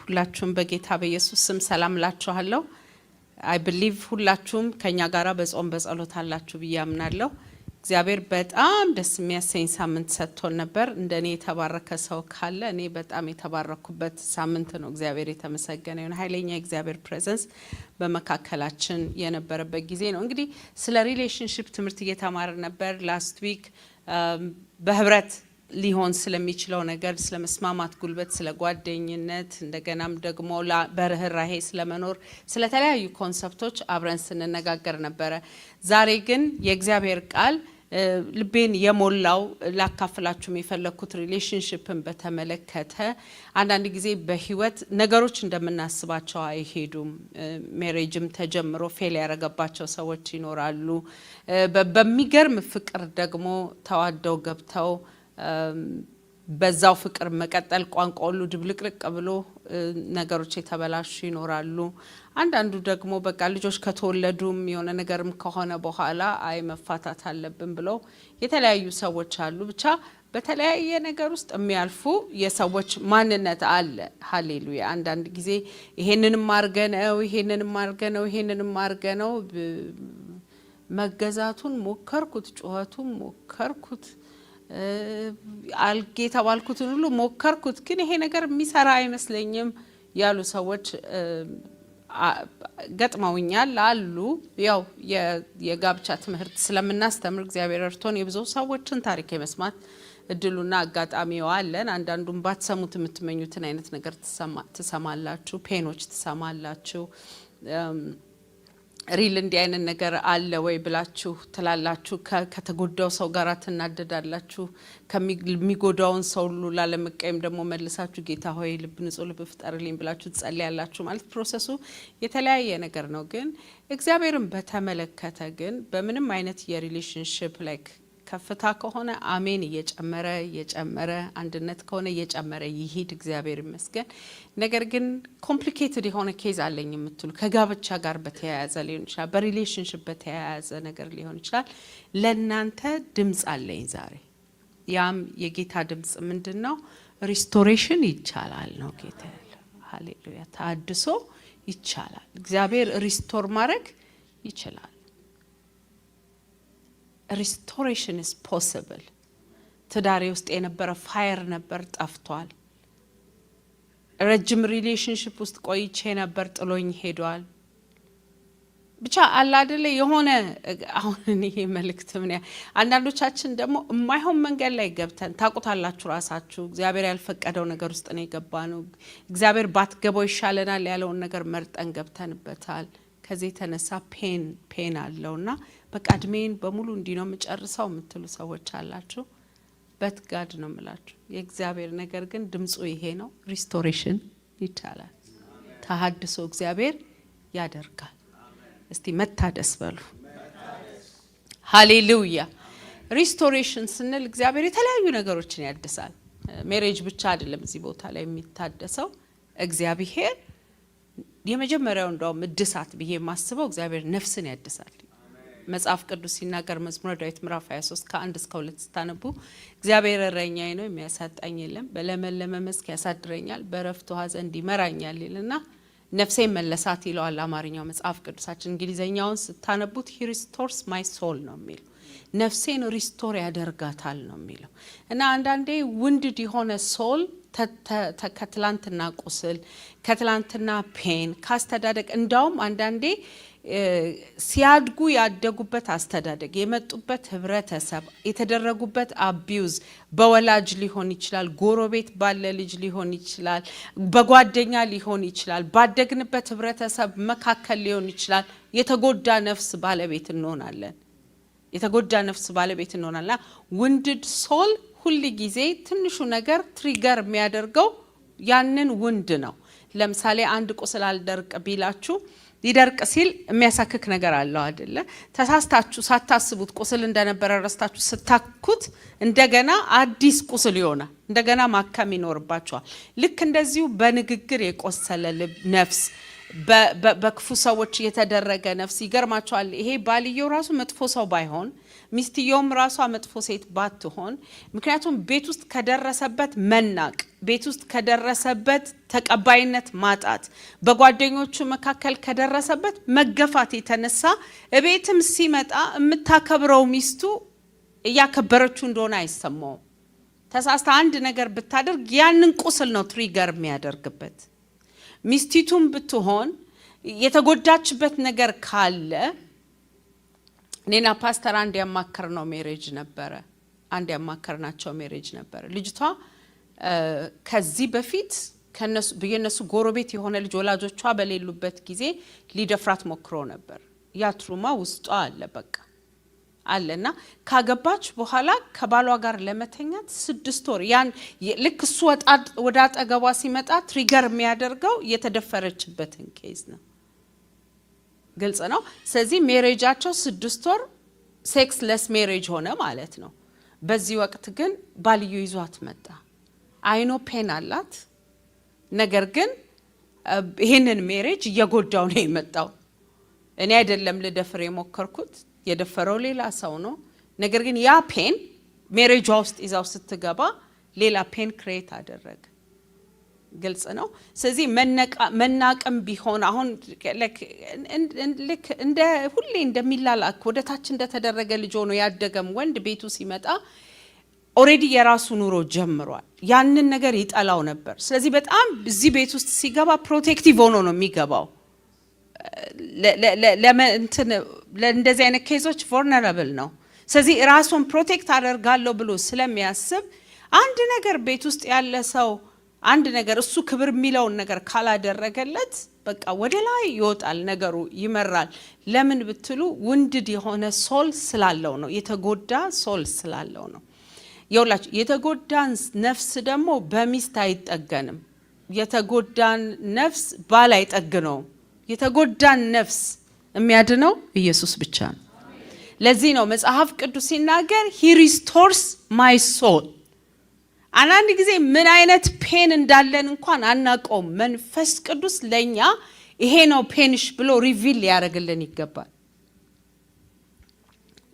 ሁላችሁም በጌታ በኢየሱስ ስም ሰላም ላችኋለሁ። I believe ሁላችሁም ከኛ ጋራ በጾም በጸሎት አላችሁ ብዬ አምናለሁ። እግዚአብሔር በጣም ደስ የሚያሰኝ ሳምንት ሰጥቶን ነበር። እንደኔ የተባረከ ሰው ካለ እኔ በጣም የተባረኩበት ሳምንት ነው። እግዚአብሔር የተመሰገነ ይሁን። ኃይለኛ እግዚአብሔር ፕሬዘንስ በመካከላችን የነበረበት ጊዜ ነው። እንግዲህ ስለ ሪሌሽንሺፕ ትምህርት እየተማርን ነበር። ላስት ዊክ በህብረት ሊሆን ስለሚችለው ነገር ስለ መስማማት ጉልበት፣ ስለ ጓደኝነት፣ እንደገናም ደግሞ በርህራሄ ስለመኖር ስለተለያዩ ኮንሰፕቶች አብረን ስንነጋገር ነበረ። ዛሬ ግን የእግዚአብሔር ቃል ልቤን የሞላው ላካፍላችሁም የፈለኩት ሪሌሽንሺፕን በተመለከተ አንዳንድ ጊዜ በህይወት ነገሮች እንደምናስባቸው አይሄዱም። ሜሬጅም ተጀምሮ ፌል ያረጋባቸው ሰዎች ይኖራሉ። በሚገርም ፍቅር ደግሞ ተዋደው ገብተው በዛው ፍቅር መቀጠል ቋንቋ ሁሉ ድብልቅልቅ ብሎ ነገሮች የተበላሹ ይኖራሉ። አንዳንዱ ደግሞ በቃ ልጆች ከተወለዱም የሆነ ነገርም ከሆነ በኋላ አይ መፋታት አለብን ብለው የተለያዩ ሰዎች አሉ። ብቻ በተለያየ ነገር ውስጥ የሚያልፉ የሰዎች ማንነት አለ። ሃሌሉያ። አንዳንድ ጊዜ ይሄንንም አርገነው መገዛቱን ሞከርኩት፣ ጩኸቱን ሞከርኩት፣ አልጌ ተባልኩትን ሁሉ ሞከርኩት፣ ግን ይሄ ነገር የሚሰራ አይመስለኝም ያሉ ሰዎች ገጥመውኛል አሉ። ያው የጋብቻ ትምህርት ስለምናስተምር እግዚአብሔር እርቶን የብዙ ሰዎችን ታሪክ የመስማት እድሉና አጋጣሚው አለን። አንዳንዱም ባትሰሙት የምትመኙትን አይነት ነገር ትሰማላችሁ፣ ፔኖች ትሰማላችሁ። ሪል እንዲህ አይነት ነገር አለ ወይ ብላችሁ ትላላችሁ። ከተጎዳው ሰው ጋር ትናደዳላችሁ። ከሚጎዳውን ሰው ሁሉ ላለመቀየም ደግሞ መልሳችሁ ጌታ ሆይ ልብ ንጹህ ልብ ፍጠርልኝ ብላችሁ ትጸልያላችሁ። ማለት ፕሮሰሱ የተለያየ ነገር ነው። ግን እግዚአብሔርን በተመለከተ ግን በምንም አይነት የሪሌሽንሺፕ ላይክ ከፍታ ከሆነ አሜን እየጨመረ አንድነት ከሆነ እየጨመረ ይሄድ፣ እግዚአብሔር ይመስገን። ነገር ግን ኮምፕሊኬትድ የሆነ ኬዝ አለኝ የምትሉ ከጋብቻ ጋር በተያያዘ ሊሆን ይችላል፣ በሪሌሽንሺፕ በተያያዘ ነገር ሊሆን ይችላል። ለእናንተ ድምፅ አለኝ ዛሬ። ያም የጌታ ድምፅ ምንድነው? ሪስቶሬሽን ይቻላል ነው ጌታ ያለው። ሃሌሉያ። ታድሶ ይቻላል። እግዚአብሔር ሪስቶር ማድረግ ይችላል። Restoration is possible. ትዳሬ ውስጥ የነበረ ፋየር ነበር፣ ጠፍቷል። ረጅም ሪሌሽንሺፕ ውስጥ ቆይቼ ነበር፣ ጥሎኝ ሄዷል። ብቻ አለ አይደለ የሆነ አሁን ይሄ መልእክት ምን አንዳንዶቻችን ደግሞ የማይሆን መንገድ ላይ ገብተን ታውቁታላችሁ ራሳችሁ። እግዚአብሔር ያልፈቀደው ነገር ውስጥ ነው የገባነው። እግዚአብሔር ባትገባው ይሻለናል ያለውን ነገር መርጠን ገብተንበታል። ከዚህ የተነሳ ፔን አለውና በቃ እድሜን በሙሉ እንዲህ ነው የምጨርሰው የምትሉ ሰዎች አላችሁ። በትጋድ ነው የምላችሁ። የእግዚአብሔር ነገር ግን ድምፁ ይሄ ነው። ሪስቶሬሽን ይቻላል። ተሐድሶ እግዚአብሔር ያደርጋል። እስቲ መታደስ በሉ። ሃሌሉያ። ሪስቶሬሽን ስንል እግዚአብሔር የተለያዩ ነገሮችን ያድሳል። ሜሬጅ ብቻ አይደለም እዚህ ቦታ ላይ የሚታደሰው። እግዚአብሔር የመጀመሪያው እንደውም እድሳት ብዬ የማስበው እግዚአብሔር ነፍስን ያድሳል። መጽሐፍ ቅዱስ ሲናገር መዝሙረ ዳዊት ምዕራፍ 23 ከ1 እስከ 2 ስታነቡ እግዚአብሔር እረኛዬ ነው የሚያሳጣኝ የለም፣ በለመለመ መስክ ያሳድረኛል፣ በእረፍት ውኃ ዘንድ ይመራኛል ይልና ነፍሴን መለሳት ይለዋል አማርኛው መጽሐፍ ቅዱሳችን። እንግሊዘኛውን ስታነቡት he restores my soul ነው የሚለው። ነፍሴን ሪስቶር ያደርጋታል ነው የሚለው። እና አንዳንዴ ውንድድ የሆነ ሶል ከትላንትና ቁስል፣ ከትላንትና ፔን፣ ካስተዳደግ እንዳውም አንዳንዴ ሲያድጉ ያደጉበት አስተዳደግ፣ የመጡበት ህብረተሰብ፣ የተደረጉበት አቢዩዝ በወላጅ ሊሆን ይችላል፣ ጎረቤት ባለ ልጅ ሊሆን ይችላል፣ በጓደኛ ሊሆን ይችላል፣ ባደግንበት ህብረተሰብ መካከል ሊሆን ይችላል። የተጎዳ ነፍስ ባለቤት እንሆናለን። ውንድድ ሶል ሁሉ ጊዜ ትንሹ ነገር ትሪገር የሚያደርገው ያንን ውንድ ነው። ለምሳሌ አንድ ቁስል አልደርቅ ቢላችሁ ሊደርቅ ሲል የሚያሳክክ ነገር አለው አይደለ? ተሳስታችሁ ሳታስቡት ቁስል እንደነበረ ረስታችሁ ስታኩት እንደገና አዲስ ቁስል ይሆናል። እንደገና ማከም ይኖርባችኋል። ልክ እንደዚሁ በንግግር የቆሰለ ነፍስ በክፉ ሰዎች የተደረገ ነፍስ ይገርማቸዋል። ይሄ ባልየው ራሱ መጥፎ ሰው ባይሆን ሚስትየውም ራሷ መጥፎ ሴት ባትሆን፣ ምክንያቱም ቤት ውስጥ ከደረሰበት መናቅ፣ ቤት ውስጥ ከደረሰበት ተቀባይነት ማጣት፣ በጓደኞቹ መካከል ከደረሰበት መገፋት የተነሳ እቤትም ሲመጣ የምታከብረው ሚስቱ እያከበረችው እንደሆነ አይሰማውም። ተሳስታ አንድ ነገር ብታደርግ ያንን ቁስል ነው ትሪገር የሚያደርግበት። ሚስቲቱም ብትሆን የተጎዳችበት ነገር ካለ እኔና ፓስተር አንድ ያማከርነው ሜሬጅ ነበረ። አንድ ያማከርናቸው ሜሬጅ ነበረ። ልጅቷ ከዚህ በፊት የነሱ ጎረቤት የሆነ ልጅ ወላጆቿ በሌሉበት ጊዜ ሊደፍራት ሞክሮ ነበር። ያ ትሩማ ውስጧ አለ በቃ አለና ካገባች በኋላ ከባሏ ጋር ለመተኛት 6 ወር ያን ልክ እሱ ወደ አጠገቧ ሲመጣ ትሪገር የሚያደርገው የተደፈረችበትን ኬዝ ነው። ግልጽ ነው። ስለዚህ ሜሬጃቸው 6 ወር ሴክስለስ ሜሬጅ ሆነ ማለት ነው። በዚህ ወቅት ግን ባልዮ ይዟት መጣ። አይኖ ፔን አላት። ነገር ግን ይሄንን ሜሬጅ እየጎዳው ነው የመጣው። እኔ አይደለም ልደፍር የሞከርኩት፣ የደፈረው ሌላ ሰው ነው። ነገር ግን ያ ፔን ሜሬጇ ውስጥ ይዛው ስትገባ ሌላ ፔን ክሬት አደረገ። ግልጽ ነው። ስለዚህ መናቅም ቢሆን አሁን ልክ እንደ ሁሌ እንደሚላላክ ወደታች እንደተደረገ ልጅ ሆኖ ያደገም ወንድ ቤቱ ሲመጣ ኦሬዲ የራሱ ኑሮ ጀምሯል። ያንን ነገር ይጠላው ነበር። ስለዚህ በጣም እዚህ ቤት ውስጥ ሲገባ ፕሮቴክቲቭ ሆኖ ነው የሚገባው። ለእንደዚህ አይነት ኬዞች ቮልነራብል ነው። ስለዚህ ራሱን ፕሮቴክት አደርጋለሁ ብሎ ስለሚያስብ አንድ ነገር ቤት ውስጥ ያለ ሰው አንድ ነገር እሱ ክብር የሚለውን ነገር ካላደረገለት በቃ ወደ ላይ ይወጣል፣ ነገሩ ይመራል። ለምን ብትሉ ውንድድ የሆነ ሶል ስላለው ነው፣ የተጎዳ ሶል ስላለው ነው። ይኸውላችሁ የተጎዳን ነፍስ ደግሞ በሚስት አይጠገንም። የተጎዳን ነፍስ ባል አይጠግነውም። የተጎዳን ነፍስ የሚያድነው ኢየሱስ ብቻ ነው። ለዚህ ነው መጽሐፍ ቅዱስ ሲናገር he restores my soul። አንዳንድ ጊዜ ምን አይነት ፔን እንዳለን እንኳን አናውቀውም። መንፈስ ቅዱስ ለኛ ይሄ ነው ፔንሽ ብሎ ሪቪል ሊያደርግልን ይገባል።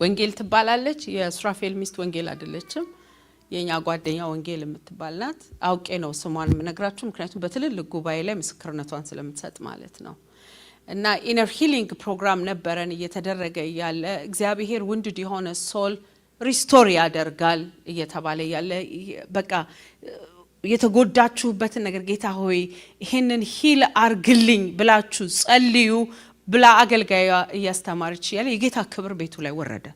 ወንጌል ትባላለች። የሱራፌል ሚስት ወንጌል አይደለችም። የኛ ጓደኛ ወንጌል የምትባል ናት። አውቄ ነው ስሟን የምነግራችሁ፣ ምክንያቱም በትልልቅ ጉባኤ ላይ ምስክርነቷን ስለምትሰጥ ማለት ነው። እና ኢነር ሂሊንግ ፕሮግራም ነበረን እየተደረገ ያለ እግዚአብሔር ውንድድ የሆነ ሶል ሪስቶር ያደርጋል እየተባለ ያለ በቃ የተጎዳችሁበትን ነገር ጌታ ሆይ ይሄንን ሂል አርግልኝ ብላችሁ ጸልዩ ብላ አገልጋዩ እያስተማረች ያለ የጌታ ክብር ቤቱ ላይ ወረደ።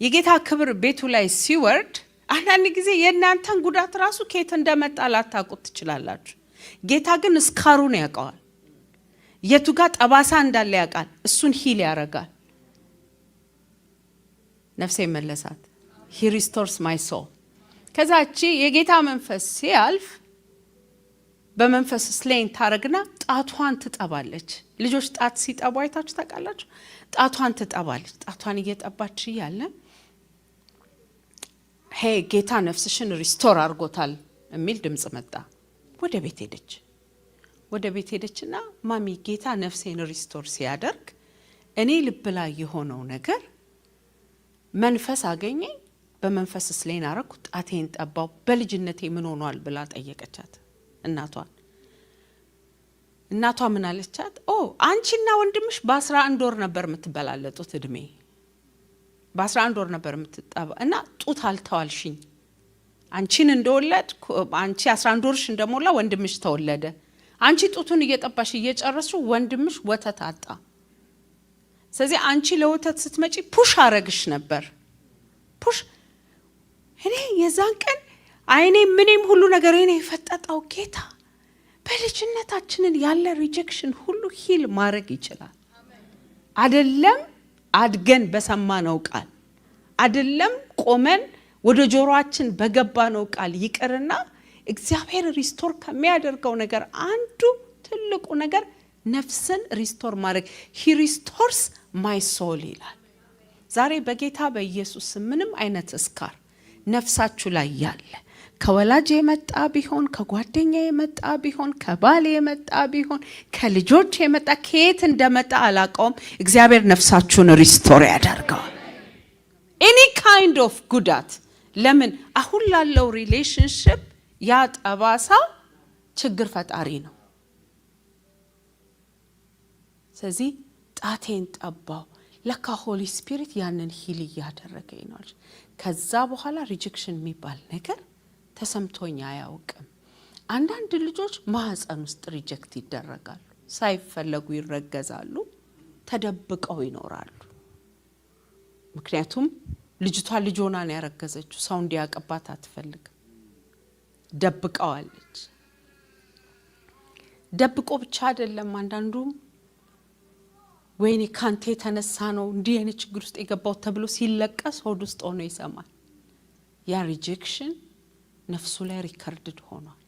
የጌታ ክብር ቤቱ ላይ ሲወርድ አንዳንድ ጊዜ የእናንተን ጉዳት ራሱ ከየት እንደመጣ ላታውቁት ትችላላችሁ። ጌታ ግን እስካሩን ያውቀዋል። የቱ ጋር ጠባሳ እንዳለ ያውቃል። እሱን ሂል ያደርጋል። ነፍሴ መለሳት። he restores my soul። ከዛቺ የጌታ መንፈስ ሲያልፍ በመንፈስ ስሌን ታረግና ጣቷን ትጠባለች። ልጆች ጣት ሲጠቡ አይታችሁ ታውቃላችሁ? ጣቷን ትጠባለች። ጣቷን እየጠባች ያለ ሄይ ጌታ ነፍስሽን ሪስቶር አድርጎታል የሚል ድምጽ መጣ። ወደ ቤት ሄደች። ወደ ቤት ሄደችና ማሚ ጌታ ነፍሴን ሪስቶር ሲያደርግ እኔ ልብ ላይ የሆነው ነገር መንፈስ አገኘኝ። በመንፈስ ስሌን አረኩ፣ ጣቴን ጠባው። በልጅነቴ ምን ሆኗል ብላ ጠየቀቻት እናቷን። እናቷ ምን አለቻት? ኦ አንቺና ወንድምሽ በ11 ወር ነበር የምትበላለጡት እድሜ። በ11 ወር ነበር የምትጠባ እና ጡት አልተዋልሽኝ። አንቺን እንደወለድ አንቺ 11 ወርሽ እንደሞላ ወንድምሽ ተወለደ። አንቺ ጡቱን እየጠባሽ እየጨረስሽ ወንድምሽ ወተት አጣ። ስለዚህ አንቺ ለወተት ስትመጪ ፑሽ አረግሽ ነበር። ፑሽ እኔ የዛን ቀን አይኔ ምንም ሁሉ ነገር እኔ የፈጠጣው ጌታ በልጅነታችንን ያለ ሪጀክሽን ሁሉ ሂል ማድረግ ይችላል። አይደለም አድገን በሰማነው ቃል፣ አይደለም ቆመን ወደ ጆሮአችን በገባነው ቃል ይቅርና እግዚአብሔር ሪስቶር ከሚያደርገው ነገር አንዱ ትልቁ ነገር ነፍስን ሪስቶር ማድረግ። he restores my soul ይላል። ዛሬ በጌታ በኢየሱስ ምንም አይነት እስካር ነፍሳችሁ ላይ ያለ ከወላጅ የመጣ ቢሆን ከጓደኛ የመጣ ቢሆን ከባል የመጣ ቢሆን ከልጆች የመጣ ከየት እንደመጣ አላውቀውም። እግዚአብሔር ነፍሳችሁን ሪስቶር ያደርገዋል። ኤኒ ካይንድ ኦፍ ጉዳት ለምን አሁን ላለው ሪሌሽንሺፕ ያ ጠባሳ ችግር ፈጣሪ ነው። ስለዚህ ጣቴን ጠባው ለካ ሆሊ ስፒሪት ያንን ሂል እያደረገኝ ነው። ከዛ በኋላ ሪጀክሽን የሚባል ነገር ተሰምቶኝ አያውቅም። አንዳንድ ልጆች ማህፀን ውስጥ ሪጀክት ይደረጋሉ፣ ሳይፈለጉ ይረገዛሉ፣ ተደብቀው ይኖራሉ። ምክንያቱም ልጅቷ ልጆና ነው ያረገዘችው፣ ሰው እንዲያቀባት አትፈልግም፣ ደብቀዋለች። ደብቆ ብቻ አይደለም፣ አንዳንዱም ወይኔ ካንተ የተነሳ ነው እንዲህ አይነት ችግር ውስጥ የገባው ተብሎ ሲለቀስ ሆድ ውስጥ ሆኖ ይሰማል። ያ ሪጀክሽን ነፍሱ ላይ ሪከርድድ ሆኗል።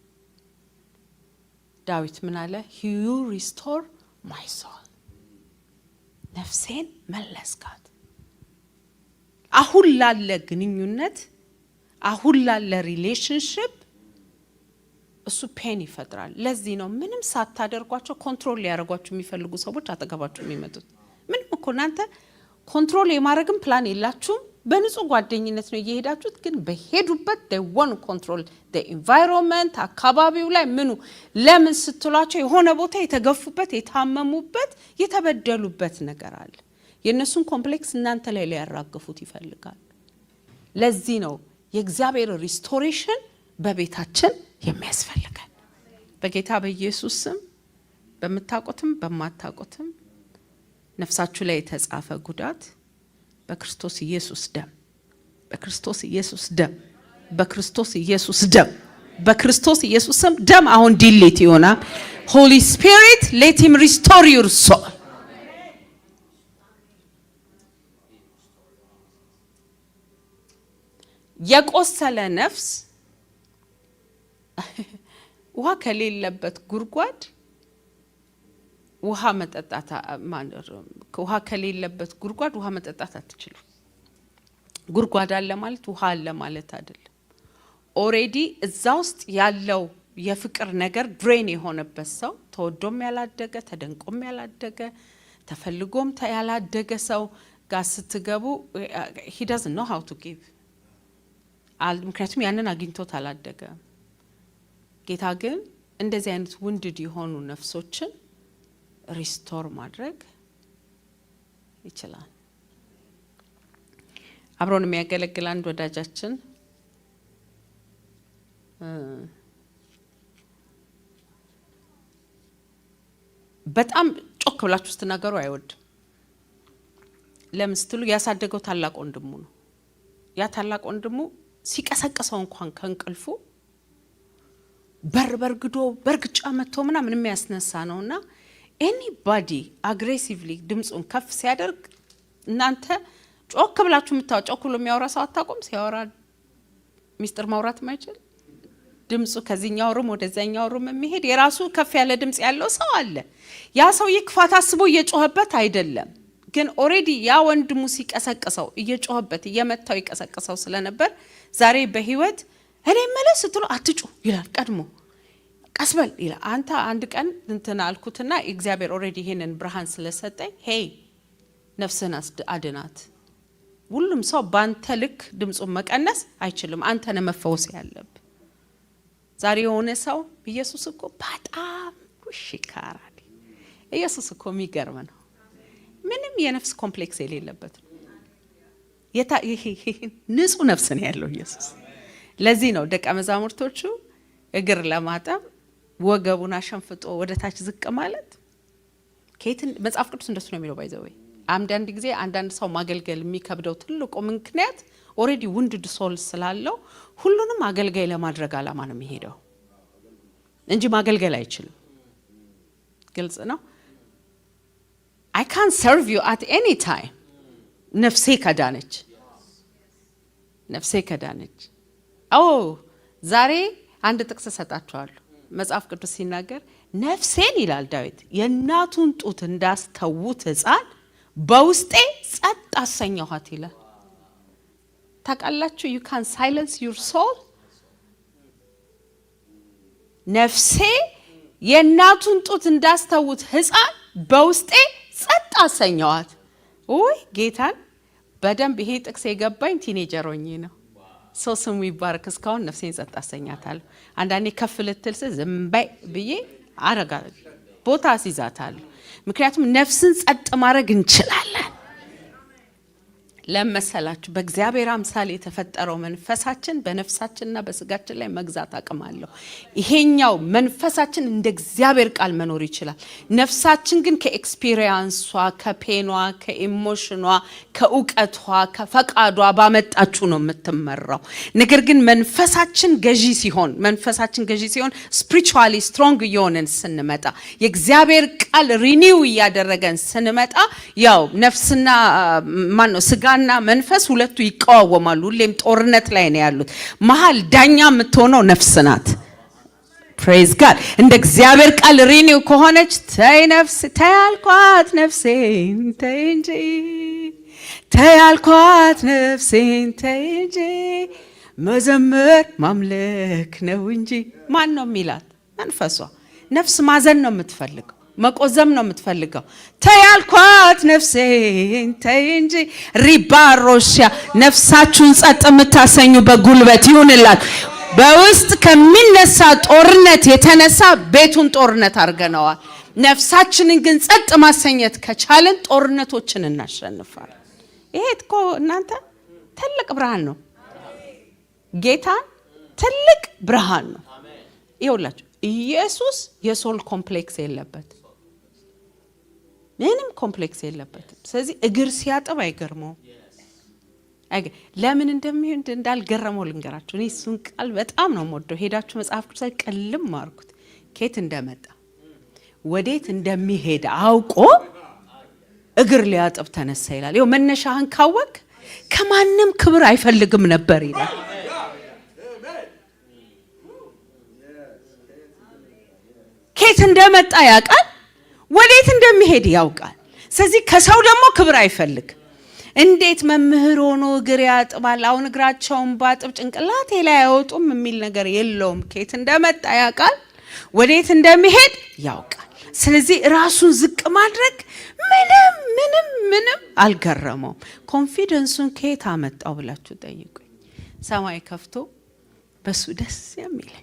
ዳዊት ምን አለ? you restore my soul፣ ነፍሴን መለስካት። አሁን ላለ ግንኙነት አሁን ላለ ሪሌሽንሺፕ እሱ ፔን ይፈጥራል። ለዚህ ነው ምንም ሳታደርጓቸው ኮንትሮል ሊያደርጓችሁ የሚፈልጉ ሰዎች አጠገባችሁ የሚመጡት። ምንም እኮ እናንተ ኮንትሮል የማድረግም ፕላን የላችሁም፣ በንጹህ ጓደኝነት ነው እየሄዳችሁት። ግን በሄዱበት they want control the environment፣ አካባቢው ላይ ምኑ ለምን ስትሏቸው የሆነ ቦታ የተገፉበት የታመሙበት የተበደሉበት ነገር አለ። የእነሱን ኮምፕሌክስ እናንተ ላይ ሊያራግፉት ይፈልጋል። ለዚህ ነው የእግዚአብሔር ሪስቶሬሽን በቤታችን የሚያስፈልገን። በጌታ በኢየሱስ ስም በመታቆትም በማታቆትም ነፍሳችሁ ላይ የተጻፈ ጉዳት በክርስቶስ ኢየሱስ ደም፣ በክርስቶስ ኢየሱስ ደም፣ በክርስቶስ ኢየሱስ ደም፣ በክርስቶስ ኢየሱስ ደም አሁን ዲሊት ይሆናል። ሆሊ ስፒሪት ሌት ሂም ሪስቶር ዩር ሶል። የቆሰለ ነፍስ ውሃ ከሌለበት ጉድጓድ ውሃ መጠጣት ውሃ ከሌለበት ጉድጓድ ውሃ መጠጣት አትችሉ። ጉድጓድ አለ ማለት ውሃ አለ ማለት አይደለም። ኦሬዲ እዛ ውስጥ ያለው የፍቅር ነገር ድሬን የሆነበት ሰው፣ ተወዶም ያላደገ ተደንቆም ያላደገ ተፈልጎም ያላደገ ሰው ጋር ስትገቡ he doesn't know how to give። ምክንያቱም ያንን አግኝቶት አላደገ። ጌታ ግን እንደዚህ አይነት ውንድድ የሆኑ ነፍሶችን ሪስቶር ማድረግ ይችላል። አብሮን የሚያገለግል አንድ ወዳጃችን በጣም ጮክ ብላችሁ ስትናገሩ አይወድም። ለምን ስትሉ ያሳደገው ታላቅ ወንድሙ ነው። ያ ታላቅ ወንድሙ ሲቀሰቀሰው እንኳን ከእንቅልፉ በርግዶ በርግጫ መጥቶ ምናምን የሚያስነሳ ነውና ኤኒባዲ አግሬሲቭሊ ድምጹን ከፍ ሲያደርግ እናንተ ጮክ ብላችሁ ጮክ ብሎ የሚያወራ ሰው አታቆም። ሲያወራ ሚስጥር ማውራት ማይችል ድምጹ ከዚህኛው ሩም ወደዛኛው ሩም የሚሄድ የራሱ ከፍ ያለ ድምጽ ያለው ሰው አለ። ያ ሰው ይክፋት አስቦ እየጮህበት አይደለም፣ ግን ኦሬዲ ያ ወንድሙ ሲቀሰቅሰው እየጮህበት እየመታው ይቀሰቅሰው ስለነበር ዛሬ በህይወት እኔ መለስ ስትሉ አትጩ ይላል። ቀድሞ ቀስበል ይላል። አንተ አንድ ቀን እንትና አልኩትና እግዚአብሔር ኦሬዲ ይሄንን ብርሃን ስለሰጠኝ ሄይ ነፍስህን አድናት። ሁሉም ሰው ባንተ ልክ ድምጹን መቀነስ አይችልም። አንተ ነህ መፈወስ ያለብህ። ዛሬ የሆነ ሰው ኢየሱስ እኮ በጣም ውሽካራል። ኢየሱስ እኮ የሚገርም ነው። ምንም የነፍስ ኮምፕሌክስ የሌለበት ነው። ንጹህ ነፍስ ነው ያለው ኢየሱስ። ለዚህ ነው ደቀ መዛሙርቶቹ እግር ለማጠብ ወገቡን አሸንፍጦ ወደ ታች ዝቅ ማለት ከየትን መጽሐፍ ቅዱስ እንደሱ ነው የሚለው። ባይዘው አንዳንድ ጊዜ አንዳንድ ሰው ማገልገል የሚከብደው ትልቁ ምክንያት ኦሬዲ ውንድድ ሶል ስላለው ሁሉንም አገልጋይ ለማድረግ አላማ ነው የሚሄደው እንጂ ማገልገል አይችልም። ግልጽ ነው። I can't serve you at any time። ነፍሴ ከዳነች ዛሬ አንድ ጥቅስ ሰጣችኋለሁ። መጽሐፍ ቅዱስ ሲናገር ነፍሴን ይላል ዳዊት የእናቱን ጡት እንዳስተውት ሕፃን በውስጤ ጸጥ አሰኘኋት ይላል። ታውቃላችሁ you can silence your soul ነፍሴ የእናቱን ጡት እንዳስተውት ሕፃን በውስጤ ጸጥ አሰኘዋት። ወይ ጌታን በደንብ ይሄ ጥቅስ የገባኝ ቲኔጀር ሆኜ ነው። ሰው ስሙ ይባረክ። እስካሁን ነፍሴን ጸጥ አሰኛታለሁ። አንዳንዴ ከፍ ልትል ዝም በይ ብዬ አረጋለሁ፣ ቦታ አስይዛታለሁ። ምክንያቱም ነፍስን ጸጥ ማድረግ እንችላለን። ለመሰላችሁ በእግዚአብሔር አምሳል የተፈጠረው መንፈሳችን በነፍሳችንና በስጋችን ላይ መግዛት አቅም አለው። ይሄኛው መንፈሳችን እንደ እግዚአብሔር ቃል መኖር ይችላል። ነፍሳችን ግን ከኤክስፒሪየንሷ፣ ከፔኗ፣ ከኢሞሽኗ፣ ከእውቀቷ፣ ከፈቃዷ ባመጣችሁ ነው የምትመራው። ነገር ግን መንፈሳችን ገዢ ሲሆን ስፒሪቹዋሊ ስትሮንግ እየሆነን ስንመጣ የእግዚአብሔር ቃል ሪኒው እያደረገን ስንመጣ ያው ነፍስና ስጋ እና መንፈስ ሁለቱ ይቃወማሉ። ሁሌም ጦርነት ላይ ነው ያሉት። መሃል ዳኛ የምትሆነው ነፍስ ናት። ፕሬዝ ጋድ። እንደ እግዚአብሔር ቃል ሪኒው ከሆነች ተይ ነፍስ ተያልኳት ነፍሴን ተይ እንጂ ተያልኳት ነፍሴን ተይ እንጂ መዘመር ማምለክ ነው እንጂ። ማን ነው የሚላት? መንፈሷ። ነፍስ ማዘን ነው የምትፈልገው፣ መቆዘም ነው የምትፈልገው። ተያልኳት ነፍሴን ተይ እንጂ ሪባሮሽያ። ነፍሳችሁን ጸጥ የምታሰኙ በጉልበት ይሁንላት። በውስጥ ከሚነሳ ጦርነት የተነሳ ቤቱን ጦርነት አድርገነዋል። ነፍሳችንን ግን ጸጥ ማሰኘት ከቻለን ጦርነቶችን እናሸንፋለን። ይሄ እኮ እናንተ ትልቅ ብርሃን ነው። ጌታ ትልቅ ብርሃን ነው። ይኸውላችሁ ኢየሱስ የሶል ኮምፕሌክስ የለበት፣ ምንም ኮምፕሌክስ የለበትም። ስለዚህ እግር ሲያጥብ አይገርመው። ለምን እንደሚሆን እንዳልገረመው ልንገራችሁ። እኔ እሱን ቃል በጣም ነው የምወደው። ሄዳችሁ መጽሐፍ ቅዱስ ቀልም ማርኩት። ከየት እንደመጣ ወዴት እንደሚሄድ አውቆ እግር ሊያጥብ ተነሳ ይላል። ይኸው መነሻህን ካወቅ ከማንም ክብር አይፈልግም ነበር ይላል። ከየት እንደመጣ ያውቃል፣ ወዴት እንደሚሄድ ያውቃል። ስለዚህ ከሰው ደግሞ ክብር አይፈልግ። እንዴት መምህር ሆኖ እግር ያጥባል? አሁን እግራቸውን ባጥብ ጭንቅላቴ ላይ አይወጡም የሚል ነገር የለውም። ከየት እንደመጣ ያውቃል፣ ወዴት እንደሚሄድ ያውቃል። ስለዚህ ራሱን ዝቅ ማድረግ ምንም አልገረመውም። ኮንፊደንሱን ከየት አመጣው ብላችሁ ጠይቁኝ። ሰማይ ከፍቶ በሱ ደስ የሚለኝ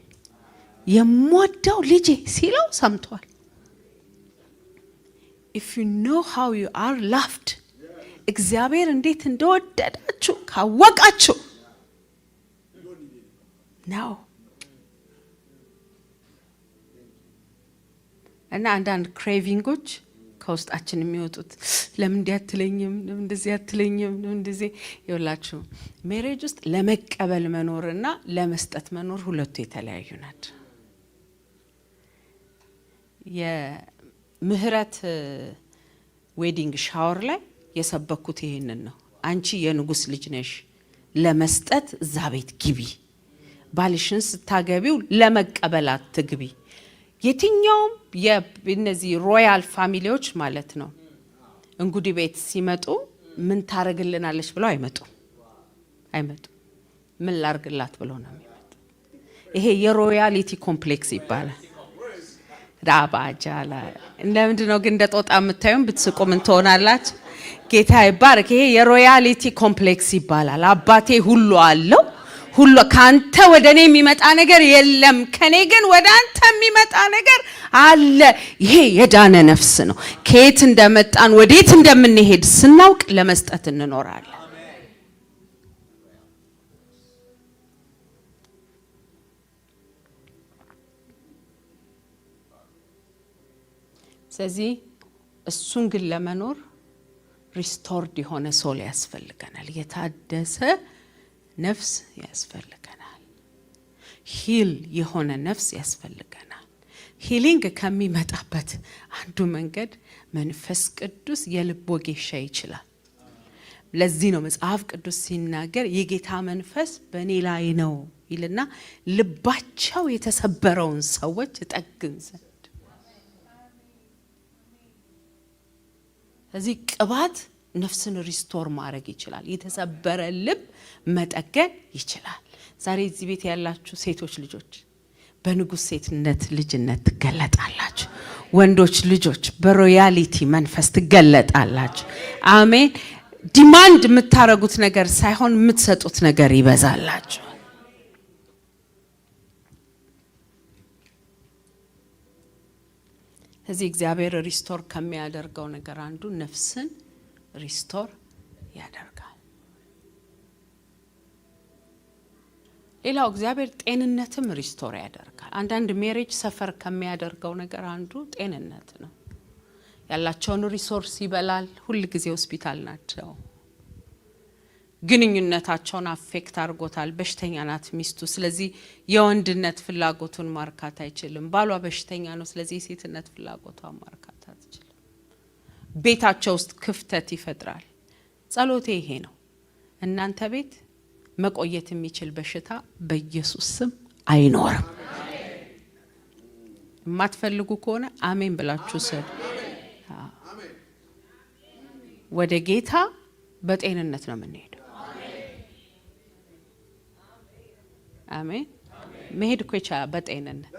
የምወደው ልጄ ሲለው ሰምቷል። if you know how you are loved እግዚአብሔር እንዴት እንደወደዳችሁ ካወቃችሁ ነው። እና አንዳንድ ክሬቪንጎች ከውስጣችን የሚወጡት ለምን እንዲያትለኝም እንደዚህ ያትለኝም እንደዚህ ይውላችሁ። ሜሬጅ ውስጥ ለመቀበል መኖርና ለመስጠት መኖር ሁለቱ የተለያዩ ናቸው። የምህረት ዌዲንግ ሻወር ላይ የሰበኩት ይሄንን ነው። አንቺ የንጉስ ልጅ ነሽ፣ ለመስጠት እዛ ቤት ግቢ። ባልሽን ስታገቢው ለመቀበላት ትግቢ። የትኛውም የነዚህ ሮያል ፋሚሊዎች ማለት ነው እንጉዲ ቤት ሲመጡ ምን ታረግልናለች ብለው አይመጡ። ምን ላርግላት ብለው ነው የሚመጡ። ይሄ የሮያሊቲ ኮምፕሌክስ ይባላል። ዳባጃላ እንደምንድነው ግን እንደ ጦጣ የምታዩን ብትስቁ ምን ትሆናላችሁ? ጌታ ይባረክ። ይሄ የሮያሊቲ ኮምፕሌክስ ይባላል። አባቴ ሁሉ አለው፣ ሁሉ ካንተ ወደኔ የሚመጣ ነገር የለም፣ ከኔ ግን ወደ አንተ የሚመጣ ነገር አለ። ይሄ የዳነ ነፍስ ነው። ከየት እንደመጣን ወዴት እንደምንሄድ ስናውቅ ለመስጠት እንኖራለን። ስለዚህ እሱን ግን ለመኖር ሪስቶርድ የሆነ ሶል ያስፈልገናል። የታደሰ ነፍስ ያስፈልገናል። ሂል የሆነ ነፍስ ያስፈልገናል። ሂሊንግ ከሚመጣበት አንዱ መንገድ መንፈስ ቅዱስ የልብ ወጌሻ ይችላል። ለዚህ ነው መጽሐፍ ቅዱስ ሲናገር የጌታ መንፈስ በእኔ ላይ ነው ይልና ልባቸው የተሰበረውን ሰዎች ይጠግን ዘንድ። ስለዚህ ቅባት ነፍስን ሪስቶር ማድረግ ይችላል። የተሰበረ ልብ መጠገን ይችላል። ዛሬ እዚህ ቤት ያላችሁ ሴቶች ልጆች በንጉስ ሴትነት ልጅነት ትገለጣላችሁ። ወንዶች ልጆች በሮያሊቲ መንፈስ ትገለጣላችሁ። አሜን። ዲማንድ የምታረጉት ነገር ሳይሆን የምትሰጡት ነገር ይበዛላችሁ። እዚህ እግዚአብሔር ሪስቶር ከሚያደርገው ነገር አንዱ ነፍስን ሪስቶር ያደርጋል። ሌላው እግዚአብሔር ጤንነትም ሪስቶር ያደርጋል። አንዳንድ ሜሬጅ ሰፈር ከሚያደርገው ነገር አንዱ ጤንነት ነው። ያላቸውን ሪሶርስ ይበላል። ሁሉ ጊዜ ሆስፒታል ናቸው። ግንኙነታቸውን አፌክት አድርጎታል። በሽተኛ ናት ሚስቱ። ስለዚህ የወንድነት ፍላጎቱን ማርካት አይችልም። ባሏ በሽተኛ ነው። ስለዚህ የሴትነት ፍላጎቷን ማርካት አትችልም። ቤታቸው ውስጥ ክፍተት ይፈጥራል። ጸሎቴ ይሄ ነው። እናንተ ቤት መቆየት የሚችል በሽታ በኢየሱስ ስም አይኖርም። የማትፈልጉ ከሆነ አሜን ብላችሁ ሰዱ። ወደ ጌታ በጤንነት ነው የምንሄደው። አሜን። መሄድ እኮ ይቻላል በጤንነት።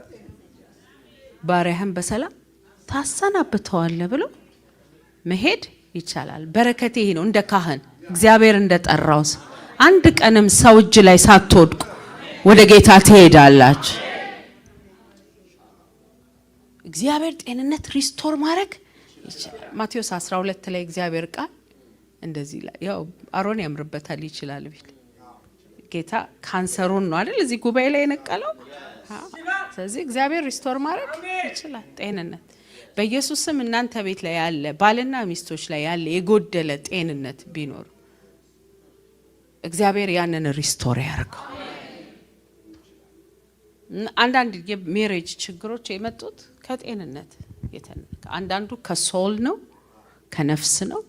ባሪያህን በሰላም ታሰናብተዋለህ ብሎ መሄድ ይቻላል። በረከቴ ይሄ ነው። እንደ ካህን እግዚአብሔር እንደጠራው አንድ ቀንም ሰው እጅ ላይ ሳትወድቁ ወደ ጌታ ትሄዳላችሁ። እግዚአብሔር ጤንነት ሪስቶር ማድረግ ይችላል። ማቴዎስ 12 ላይ እግዚአብሔር ቃል እንደዚህ ላይ ያው አሮን ያምርበታል ይችላል ቢል ጌታ ካንሰሩን ነው አይደል እዚህ ጉባኤ ላይ የነቀለው። ስለዚህ እግዚአብሔር ሪስቶር ማድረግ ይችላል ጤንነት። በኢየሱስ ስም እናንተ ቤት ላይ ያለ ባልና ሚስቶች ላይ ያለ የጎደለ ጤንነት ቢኖር እግዚአብሔር ያንን ሪስቶር ያርገው። አንዳንድ የሜሬጅ ችግሮች የመጡት ከጤንነት የተነካ፣ አንዳንዱ ከሶል ነው፣ ከነፍስ ነው፣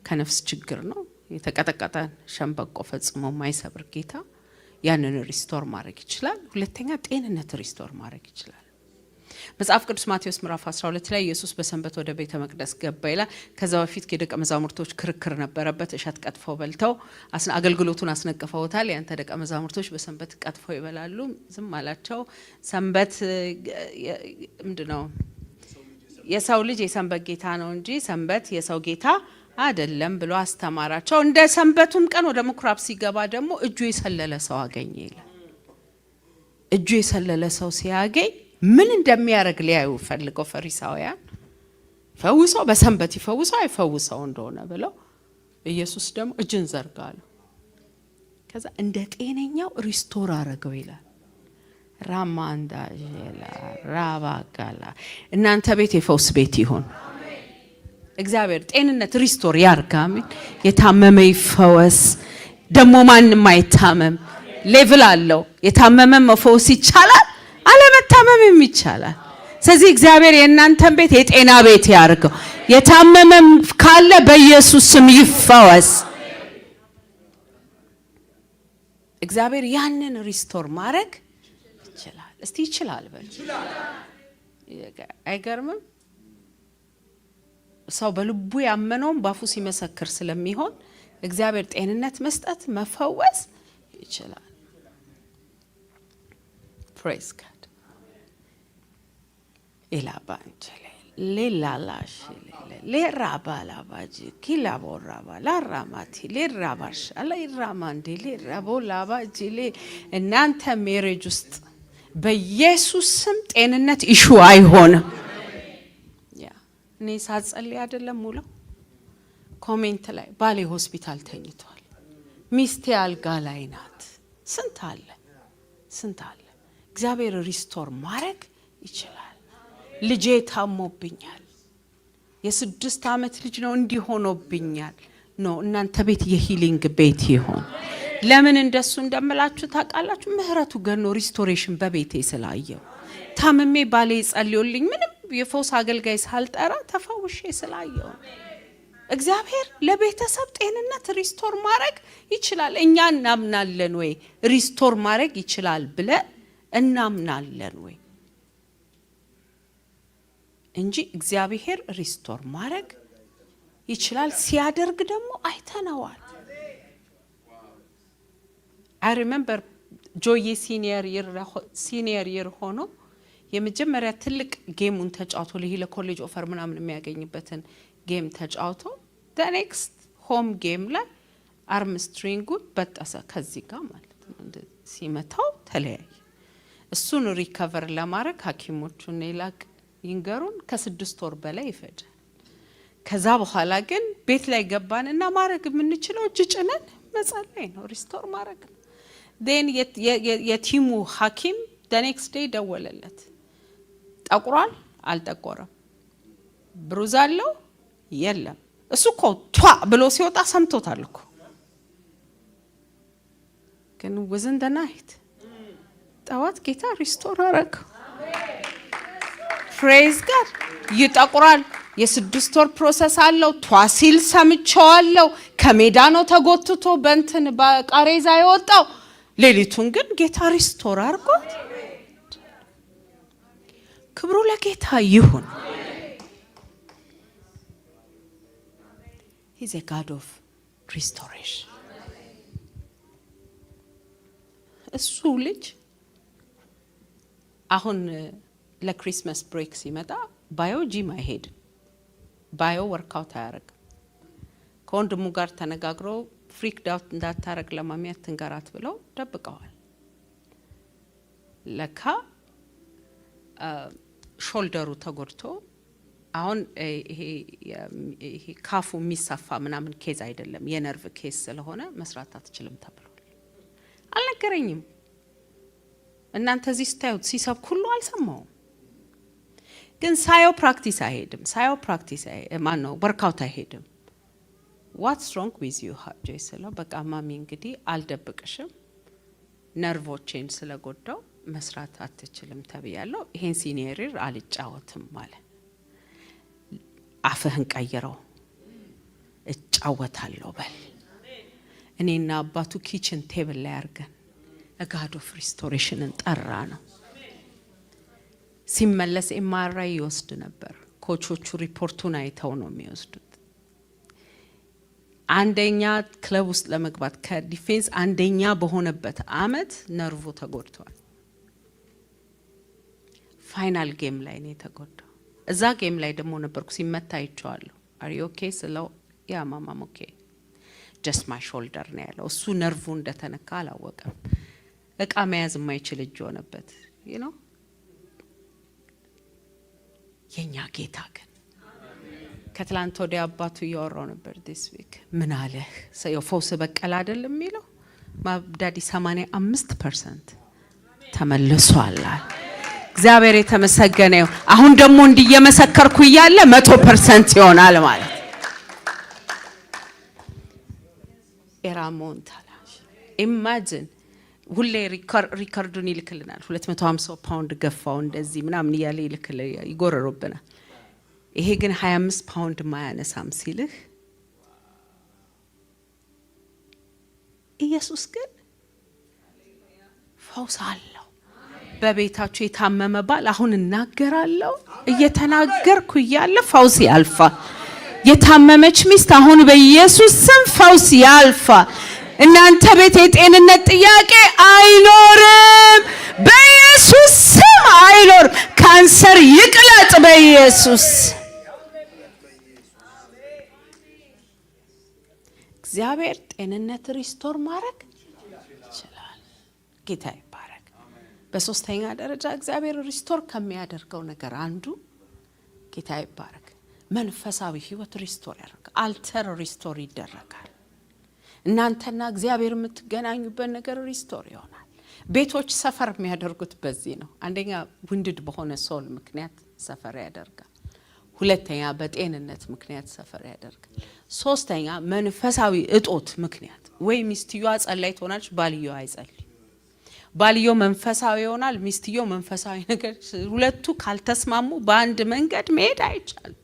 ከነፍስ ችግር ነው። የተቀጠቀጠ ሸምበቆ ፈጽሞ ማይሰብር ጌታ ያንን ሪስቶር ማድረግ ይችላል። ሁለተኛ ጤንነት ሪስቶር ማድረግ ይችላል። መጽሐፍ ቅዱስ ማቴዎስ ምዕራፍ 12 ላይ ኢየሱስ በሰንበት ወደ ቤተ መቅደስ ገባ ይላል። ከዛ በፊት የደቀ መዛሙርቶች ክርክር ነበረበት። እሸት ቀጥፈው በልተው አገልግሎቱን አስነቅፈውታል። ያንተ ደቀ መዛሙርቶች በሰንበት ቀጥፈው ይበላሉ፣ ዝም አላቸው። ሰንበት ምንድነው? የሰው ልጅ የሰንበት ጌታ ነው እንጂ ሰንበት የሰው ጌታ አይደለም ብሎ አስተማራቸው። እንደ ሰንበቱም ቀን ወደ ምኩራብ ሲገባ ደግሞ እጁ የሰለለ ሰው አገኘ ይላል። እጁ የሰለለ ሰው ሲያገኝ ምን እንደሚያደርግ ሊያዩ ፈልገው ፈሪሳውያን ፈውሰው በሰንበት ይፈውሰው አይፈውሰው እንደሆነ ብለው ኢየሱስ ደግሞ እጅን ዘርጋሉ። ከዛ እንደ ጤነኛው ሪስቶር አረገው ይላል። ራማንዳ ጀላ ራባጋላ እናንተ ቤት የፈውስ ቤት ይሁን። እግዚአብሔር ጤንነት ሪስቶር ያርጋ። አሜን። የታመመ ይፈወስ። ደግሞ ማንም አይታመም። ሌቭል አለው። የታመመ መፈወስ ይቻላል፣ አለመታመምም ይቻላል። ስለዚህ እግዚአብሔር የእናንተን ቤት የጤና ቤት ያርገው። የታመመም ካለ በኢየሱስ ስም ይፈወስ። እግዚአብሔር ያንን ሪስቶር ማድረግ ይችላል። እስቲ ይችላል በል። አይገርምም? ሰው በልቡ ያመነውን ባፉ ሲመሰክር ስለሚሆን እግዚአብሔር ጤንነት መስጠት መፈወስ ይችላል። ፕሬዝ ጋድ። ኢላባንቸለ ሌላላሽ ሌራባላባጂ ኪላቦራባ ላራማቲ ሌራባሽ አላይራማንዲ ሌራቦላባጂ እናንተ ሜሬጅ ውስጥ በኢየሱስ ስም ጤንነት ኢሹ አይሆንም። እኔ ሳጸልይ አይደለም ሙሉ ኮሜንት ላይ ባሌ ሆስፒታል ተኝቷል፣ ሚስቴ አልጋ ላይ ናት። ስንት አለ። እግዚአብሔር ሪስቶር ማድረግ ይችላል። ልጄ ታሞብኛል፣ የ6 ዓመት ልጅ ነው እንዲሆኖብኛል። ኖ እናንተ ቤት የሂሊንግ ቤት ይሆን። ለምን እንደሱ እንደምላችሁ ታውቃላችሁ? ምህረቱ ገኖ ሪስቶሬሽን በቤቴ ስላየው ታምሜ ባሌ ጸልዮልኝ ምንም የፈውስ አገልጋይ ሳልጠራ ተፈውሼ ስላየው እግዚአብሔር ለቤተሰብ ጤንነት ሪስቶር ማድረግ ይችላል። እኛ እናምናለን ወይ? ሪስቶር ማድረግ ይችላል ብለን እናምናለን ወይ? እንጂ እግዚአብሔር ሪስቶር ማድረግ ይችላል። ሲያደርግ ደግሞ አይተነዋል። I remember ጆዬ ሲኒየር ይር ሆኖ የመጀመሪያ ትልቅ ጌሙን ተጫውቶ ለኮሌጅ ኦፈር ምናምን የሚያገኝበትን ጌም ተጫውቶ the next home game ላይ አርም ስትሪንጉን በጠሰ ከዚህ ጋር ማለት ነው። ሲመታው ተለያየ። እሱን ሪከቨር ለማድረግ ሐኪሞቹን ይላቅ ይንገሩን ከ6 ወር በላይ ይፈጃል። ከዛ በኋላ ግን ቤት ላይ ገባንና ማድረግ የምንችለው እጅ ጭነን መጸለይ ነው፣ ሪስቶር ማድረግ ነው። then የቲሙ ሐኪም the next day ደወለለት። ጠቁሯል አልጠቆረም፣ ብሩዝ አለው የለም። እሱ እኮ ቷ ብሎ ሲወጣ ሰምቶታል እኮ ግን within the night ጠዋት ጌታ ሪስቶር አረገ። ፕሬዝ ጋድ። ይጠቁራል፣ የ6 ወር ፕሮሰስ አለው። ቷሲል ሰምቻለሁ፣ ከሜዳ ነው ተጎትቶ በእንትን በቃሬዛ የወጣው። ሌሊቱን ግን ጌታ ሪስቶር አርጎት። ክብሩ ለጌታ ይሁን። He's a God of restoration. እሱ ልጅ አሁን ለክሪስማስ ብሬክ ሲመጣ ባዮ ጂም አይሄድም፣ ባዮ ወርክአውት አያደርግም። ከወንድሙ ጋር ተነጋግሮ ፍሪክ ዳውት እንዳታረግ ለማሚያት ትንገራት ብለው ደብቀዋል። ለካ ሾልደሩ ተጎድቶ አሁን ይሄ ካፉ የሚሰፋ ምናምን ኬዝ አይደለም፣ የነርቭ ኬዝ ስለሆነ መስራት አትችልም ተብሏል። አልነገረኝም። እናንተ እዚህ ስታዩት ሲሰብክ ሁሉ አልሰማውም። ግን ሳየው ፕራክቲስ አይሄድም፣ ሳየው ፕራክቲስ ማን ነው ወርክአውት አይሄድም። ዋትስ ሮንግ ዊዝ ዩ ጆይ ስለው በቃ ማሚ እንግዲህ አልደብቅሽም፣ ነርቮቼን ስለጎዳው መስራት አትችልም ተብያለሁ። ይሄን ሲኒየር አልጫወትም ማለት አፍህን ቀይረው እጫወታለሁ በል። እኔና አባቱ ኪችን ቴብል ላይ አርገን God of restoration ጠራ ነው። ሲመለስ ኤምአርአይ ይወስድ ነበር። ኮቾቹ ሪፖርቱን አይተው ነው የሚወስዱት። አንደኛ ክለብ ውስጥ ለመግባት ከዲፌንስ አንደኛ በሆነበት አመት ነርቮ ተጎድቷል። ፋይናል ጌም ላይ ነው የተጎዳው። እዛ ጌም ላይ ደግሞ ነበርኩ። ሲመታ አይቼዋለሁ። አር ዩ ኦኬ ስለው ያ ማማም ኦኬ ጀስት ማይ ሾልደር ነው ያለው። እሱ ነርቮ እንደተነካ አላወቀም። እቃ መያዝ የማይችል እጅ ሆነበት። you know የኛ ጌታ ግን ከትላንት ወዲያ አባቱ እያወራው ነበር this week። ምን አለ ሰው ፈውስ በቀል አይደለም የሚለው ማብዳዲ 85% ተመልሷል። እግዚአብሔር የተመሰገነ ይሁን። አሁን ደግሞ እንዲየመሰከርኩ ይያለ 100% ይሆናል ማለት ኤራሞን ታላሽ ኢማጂን ሁሌ ሪካርዱን ይልክልናል። 250 ፓውንድ ገፋው እንደዚህ ምናምን ይያለ ይልክል ይጎረሩብናል። ይሄ ግን 25 ፓውንድ ማያነሳም ሲልህ ኢየሱስ ግን ፈውስ አለው። በቤታችሁ የታመመ ባል አሁን እናገራለሁ እየተናገርኩ ይያለ ፈውስ ያልፋል። የታመመች ሚስት አሁን በኢየሱስ ስም ፈውስ ያልፋል። እናንተ ቤት የጤንነት ጥያቄ አይኖርም በኢየሱስ ስም አይኖር። ካንሰር ይቅለጥ በኢየሱስ። እግዚአብሔር ጤንነት ሪስቶር ማድረግ ይችላል። ጌታ ይባረክ። በሶስተኛ ደረጃ እግዚአብሔር ሪስቶር ከሚያደርገው ነገር አንዱ ጌታ ይባረክ መንፈሳዊ ህይወት ሪስቶር ያደርጋል። አልተር ሪስቶር ይደረጋል። እናንተና እግዚአብሔር የምትገናኙበት ነገር ሪስቶር ይሆናል። ቤቶች ሰፈር የሚያደርጉት በዚህ ነው። አንደኛ ውንድድ በሆነ ሶል ምክንያት ሰፈር ያደርጋል። ሁለተኛ በጤንነት ምክንያት ሰፈር ያደርጋል። ሶስተኛ መንፈሳዊ እጦት ምክንያት ወይ ሚስትየዋ ጸላይ ትሆናለች፣ ባልየው አይጸልይ። ባልየው መንፈሳዊ ይሆናል፣ ሚስትየው መንፈሳዊ ነገር። ሁለቱ ካልተስማሙ በአንድ መንገድ መሄድ አይቻልም።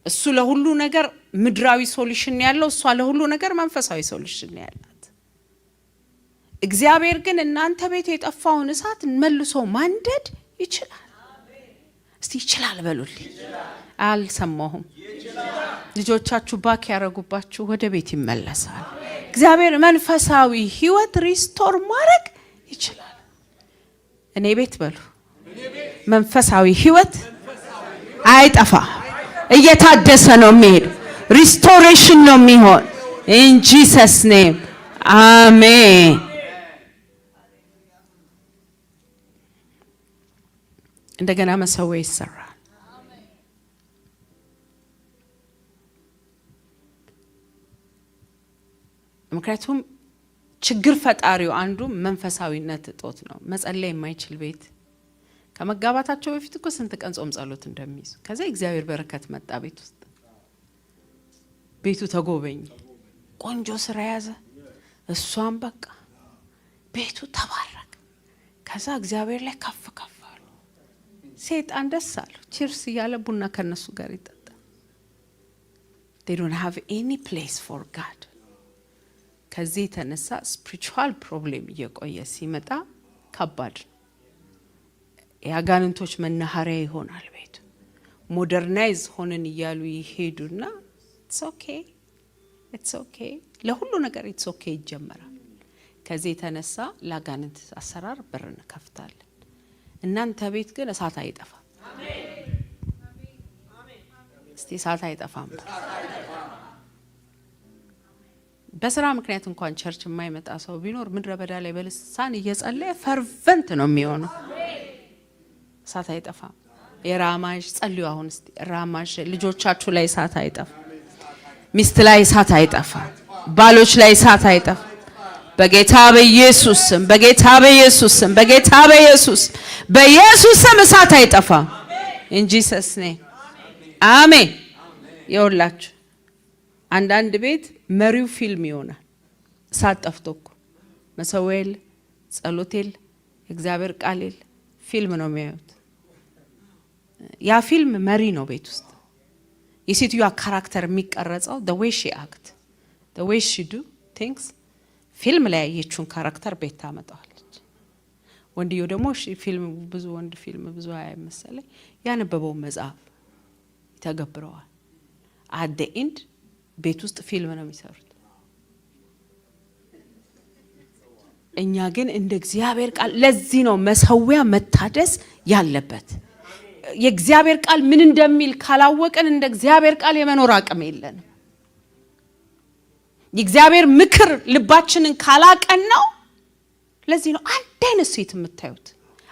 እሱ ለሁሉ ነገር ምድራዊ ሶሉሽን ያለው፣ እሷ ለሁሉ ነገር መንፈሳዊ ሶሉሽን ያላት። እግዚአብሔር ግን እናንተ ቤት የጠፋውን እሳት መልሶ ማንደድ ይችላል። እስቲ ይችላል በሉልኝ። አልሰማሁም። ልጆቻችሁ ባክ ያረጉባችሁ ወደ ቤት ይመለሳል። እግዚአብሔር መንፈሳዊ ህይወት ሪስቶር ማድረግ ይችላል። እኔ ቤት በሉ መንፈሳዊ ህይወት አይጠፋ፣ እየታደሰ ነው የሚሄድ። ሪስቶሬሽን ነው የሚሆን። ኢን ጂሰስ ኔም አሜን። እንደገና መሰዊያ ይሰራል። ምክንያቱም ችግር ፈጣሪው አንዱ መንፈሳዊነት እጦት ነው። መጸለይ የማይችል ቤት ከመጋባታቸው በፊት እኮ ስንት ቀን ጾም ጸሎት እንደሚይዙ፣ ከዛ እግዚአብሔር በረከት መጣ ቤት ውስጥ፣ ቤቱ ተጎበኘ፣ ቆንጆ ስራ ያዘ፣ እሷም በቃ ቤቱ ተባረከ። ከዛ እግዚአብሔር ላይ ከፍ ከፍ አሉ። ሰይጣን ደስ አለው፣ ቺርስ እያለ ቡና ከነሱ ጋር ይጠጣ። they don't have any place for God። ከዚህ የተነሳ ስፒሪቹዋል ፕሮብሌም እየቆየ ሲመጣ ከባድ ነው። የአጋንንቶች መናኸሪያ ይሆናል ቤቱ። ሞደርናይዝ ሆነን እያሉ ይሄዱና ኢትስ ኦኬ ለሁሉ ነገር ኢትስ ኦኬ ይጀመራል። ከዚህ የተነሳ ለአጋንንት አሰራር በር እንከፍታለን። እናንተ ቤት ግን እሳት አይጠፋም። እስቲ እሳት አይጠፋም። በስራ ምክንያት እንኳን ቸርች የማይመጣ ሰው ቢኖር ምድረ በዳ ላይ በልሳን እየጸለየ ፈርቨንት ነው የሚሆነው። እሳት አይጠፋም። የራማሽ ጸልዩ። አሁን እስቲ ራማሽ ልጆቻችሁ ላይ እሳት አይጠፋ፣ ሚስት ላይ እሳት አይጠፋ፣ ባሎች ላይ እሳት አይጠፋ። በጌታ በኢየሱስ ስም፣ በጌታ በኢየሱስ ስም፣ በጌታ በኢየሱስ በኢየሱስ ስም እሳት አይጠፋ። ኢን ጂሰስ ኔም አሜን። ይኸውላችሁ አንዳንድ ቤት መሪው ፊልም ይሆናል። እሳት ጠፍቶ እኮ መሰዊያ የለ፣ ጸሎት የለ፣ እግዚአብሔር ቃል የለ፣ ፊልም ነው የሚያዩት። ያ ፊልም መሪ ነው ቤት ውስጥ። የሴትዮዋ ካራክተር የሚቀረጸው the way she act, the way she do things ፊልም ላይ ያየችውን ካራክተር ቤት ታመጣዋለች። ወንድየው ደግሞ ፊልም ብዙ ወንድ ፊልም ብዙ አይመሰለኝ ያነበበው መጽሐፍ ይተገብረዋል። at the end ቤት ውስጥ ፊልም ነው የሚሰሩት። እኛ ግን እንደ እግዚአብሔር ቃል፣ ለዚህ ነው መሰዊያ መታደስ ያለበት። የእግዚአብሔር ቃል ምን እንደሚል ካላወቀን እንደ እግዚአብሔር ቃል የመኖር አቅም የለንም። የእግዚአብሔር ምክር ልባችንን ካላቀን ነው። ለዚህ ነው አንድ አይነት ሴት የምታዩት፣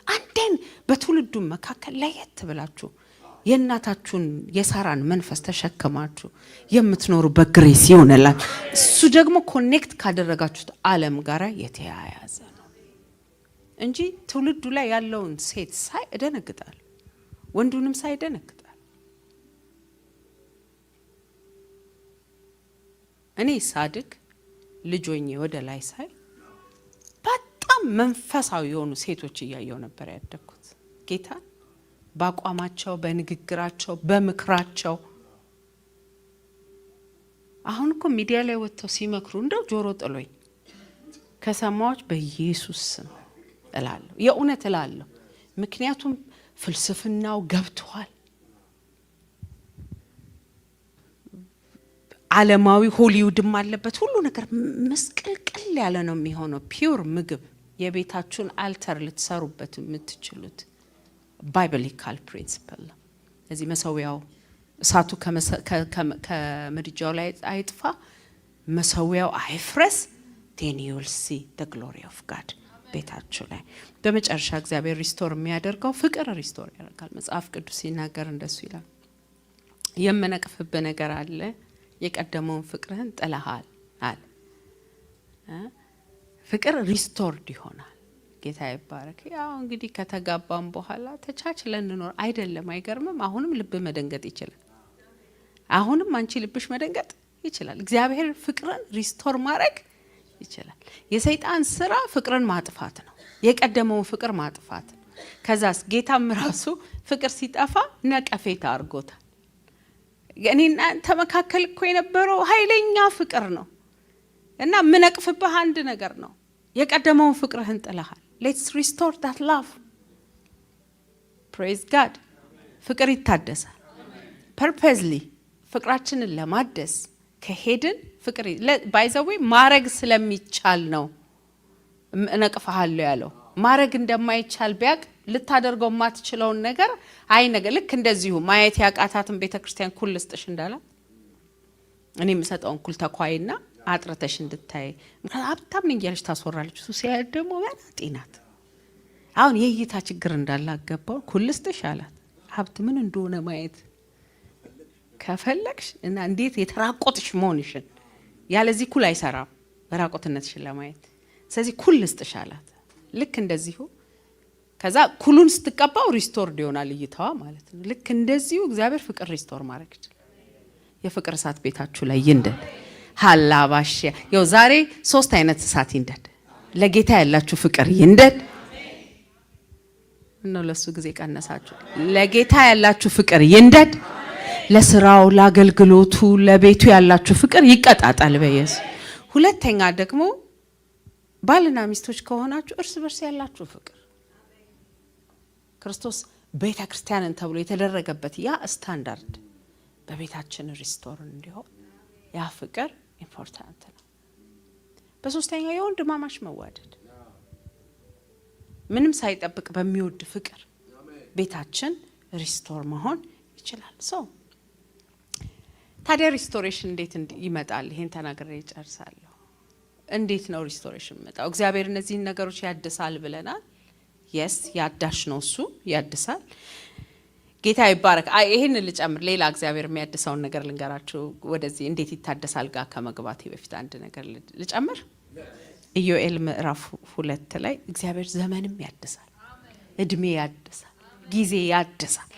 አንድ አይነት በትውልዱ መካከል ለየት ብላችሁ የእናታችሁን የሳራን መንፈስ ተሸክማችሁ የምትኖሩ በግሬስ ይሆነላችሁ። እሱ ደግሞ ኮኔክት ካደረጋችሁት ዓለም ጋር የተያያዘ ነው እንጂ ትውልዱ ላይ ያለውን ሴት ሳይ እደነግጣለሁ፣ ወንዱንም ሳይ እደነግጣለሁ። እኔ ሳድግ ልጆኜ ወደ ላይ ሳይ በጣም መንፈሳዊ የሆኑ ሴቶች እያየሁ ነበር ያደግኩት። ጌታ በአቋማቸው፣ በንግግራቸው፣ በምክራቸው። አሁን እኮ ሚዲያ ላይ ወጥተው ሲመክሩ እንደው ጆሮ ጥሎኝ ከሰማዎች በኢየሱስ ስም እላለሁ፣ የእውነት እላለሁ። ምክንያቱም ፍልስፍናው ገብቷል። ዓለማዊ ሆሊውድም አለበት። ሁሉ ነገር መስቀልቅል ያለ ነው የሚሆነው። ፒውር ምግብ የቤታችሁን አልተር ልትሰሩበት የምትችሉት ባይብሊካል ፕሪንሲፕል ነው። እዚህ መሰዊያው እሳቱ ከምድጃው ላይ አይጥፋ፣ መሰዊያው አይፍረስ። then you will see the glory of God ቤታችሁ ላይ። በመጨረሻ እግዚአብሔር ሪስቶር የሚያደርገው ፍቅር ሪስቶር ያደርጋል። መጽሐፍ ቅዱስ ሲናገር እንደሱ ይላል፣ የምነቅፍብህ ነገር አለ፣ የቀደመውን ፍቅርህን ጥለሃል አለ። ፍቅር ሪስቶርድ ይሆናል። ጌታ ይባረክ። ያው እንግዲህ ከተጋባም በኋላ ተቻችለን እንኖር አይደለም? አይገርምም? አሁንም ልብ መደንገጥ ይችላል። አሁንም አንቺ ልብሽ መደንገጥ ይችላል። እግዚአብሔር ፍቅርን ሪስቶር ማድረግ ይችላል። የሰይጣን ስራ ፍቅርን ማጥፋት ነው፣ የቀደመውን ፍቅር ማጥፋት ነው። ከዛስ ጌታም ራሱ ፍቅር ሲጠፋ ነቀፌታ አድርጎታል። እኔና ተመካከል እኮ የነበረው ኃይለኛ ፍቅር ነው እና ምነቅፍብህ አንድ ነገር ነው፣ የቀደመውን ፍቅርህን ጥለሃል። let's restore that love. praise God. ፍቅር ይታደሳል። purposely ፍቅራችንን ለማደስ ከሄድን ፍቅር ባይዘው ማረግ ስለሚቻል ነው እነቅፍሃለሁ ያለው። ማረግ እንደማይቻል ቢያቅ ልታደርገው ማትችለውን ነገር አይ ነገር ልክ እንደዚሁ ማየት ያቃታትን ቤተክርስቲያን ኩል ልስጥሽ እንዳላት እኔ የምሰጠውን ኩል ተኳይና አጥርተሽ እንድታይ ሀብታም ነኝ ያለሽ ታስወራለች። እሱ ሲያድ ደግሞ መናጢ ናት። አሁን የእይታ ችግር እንዳላገባው ኩል ልስጥሽ አላት። ሀብት ምን እንደሆነ ማየት ከፈለግሽ እና እንዴት የተራቆትሽ መሆንሽን ያለዚህ ኩል አይሰራም በራቆትነትሽን ለማየት። ስለዚህ ኩል ልስጥሽ አላት። ልክ እንደዚሁ ከዛ ኩሉን ስትቀባው ሪስቶርድ ይሆናል እይታዋ ማለት ነው። ልክ እንደዚሁ እግዚአብሔር ፍቅር ሪስቶር ማድረግ ይችላል። የፍቅር እሳት ቤታችሁ ላይ ይንደድ። ሃላባሽ ያው ዛሬ 3 አይነት እሳት ይንደድ። ለጌታ ያላችሁ ፍቅር ይንደድ ነው። ለሱ ጊዜ ቀነሳችሁ። ለጌታ ያላችሁ ፍቅር ይንደድ። ለስራው ለአገልግሎቱ ለቤቱ ያላችሁ ፍቅር ይቀጣጣል በኢየሱስ። ሁለተኛ ደግሞ ባልና ሚስቶች ከሆናችሁ እርስ በርስ ያላችሁ ፍቅር ክርስቶስ ቤተ ክርስቲያንን ተብሎ የተደረገበት ያ ስታንዳርድ በቤታችን ሪስቶር እንዲሆን ያ ፍቅር ኢምፖርታንት ነው። በሶስተኛ የወንድማማች መዋደድ ምንም ሳይጠብቅ በሚወድ ፍቅር ቤታችን ሪስቶር መሆን ይችላል። ታዲያ ሪስቶሬሽን እንዴት ይመጣል? ይሄን ተናግሬ እጨርሳለሁ። እንዴት ነው ሪስቶሬሽን መጣው? እግዚአብሔር እነዚህን ነገሮች ያድሳል ብለናል። የስ ያዳሽ ነው፣ እሱ ያድሳል። ጌታ ይባረክ። ይሄን ልጨምር፣ ሌላ እግዚአብሔር የሚያድሰውን ነገር ልንገራችሁ። ወደዚህ እንዴት ይታደሳል ጋር ከመግባቴ በፊት አንድ ነገር ልጨምር። ኢዮኤል ምዕራፍ 2 ላይ እግዚአብሔር ዘመንም ያድሳል፣ እድሜ ያድሳል፣ ጊዜ ያድሳል።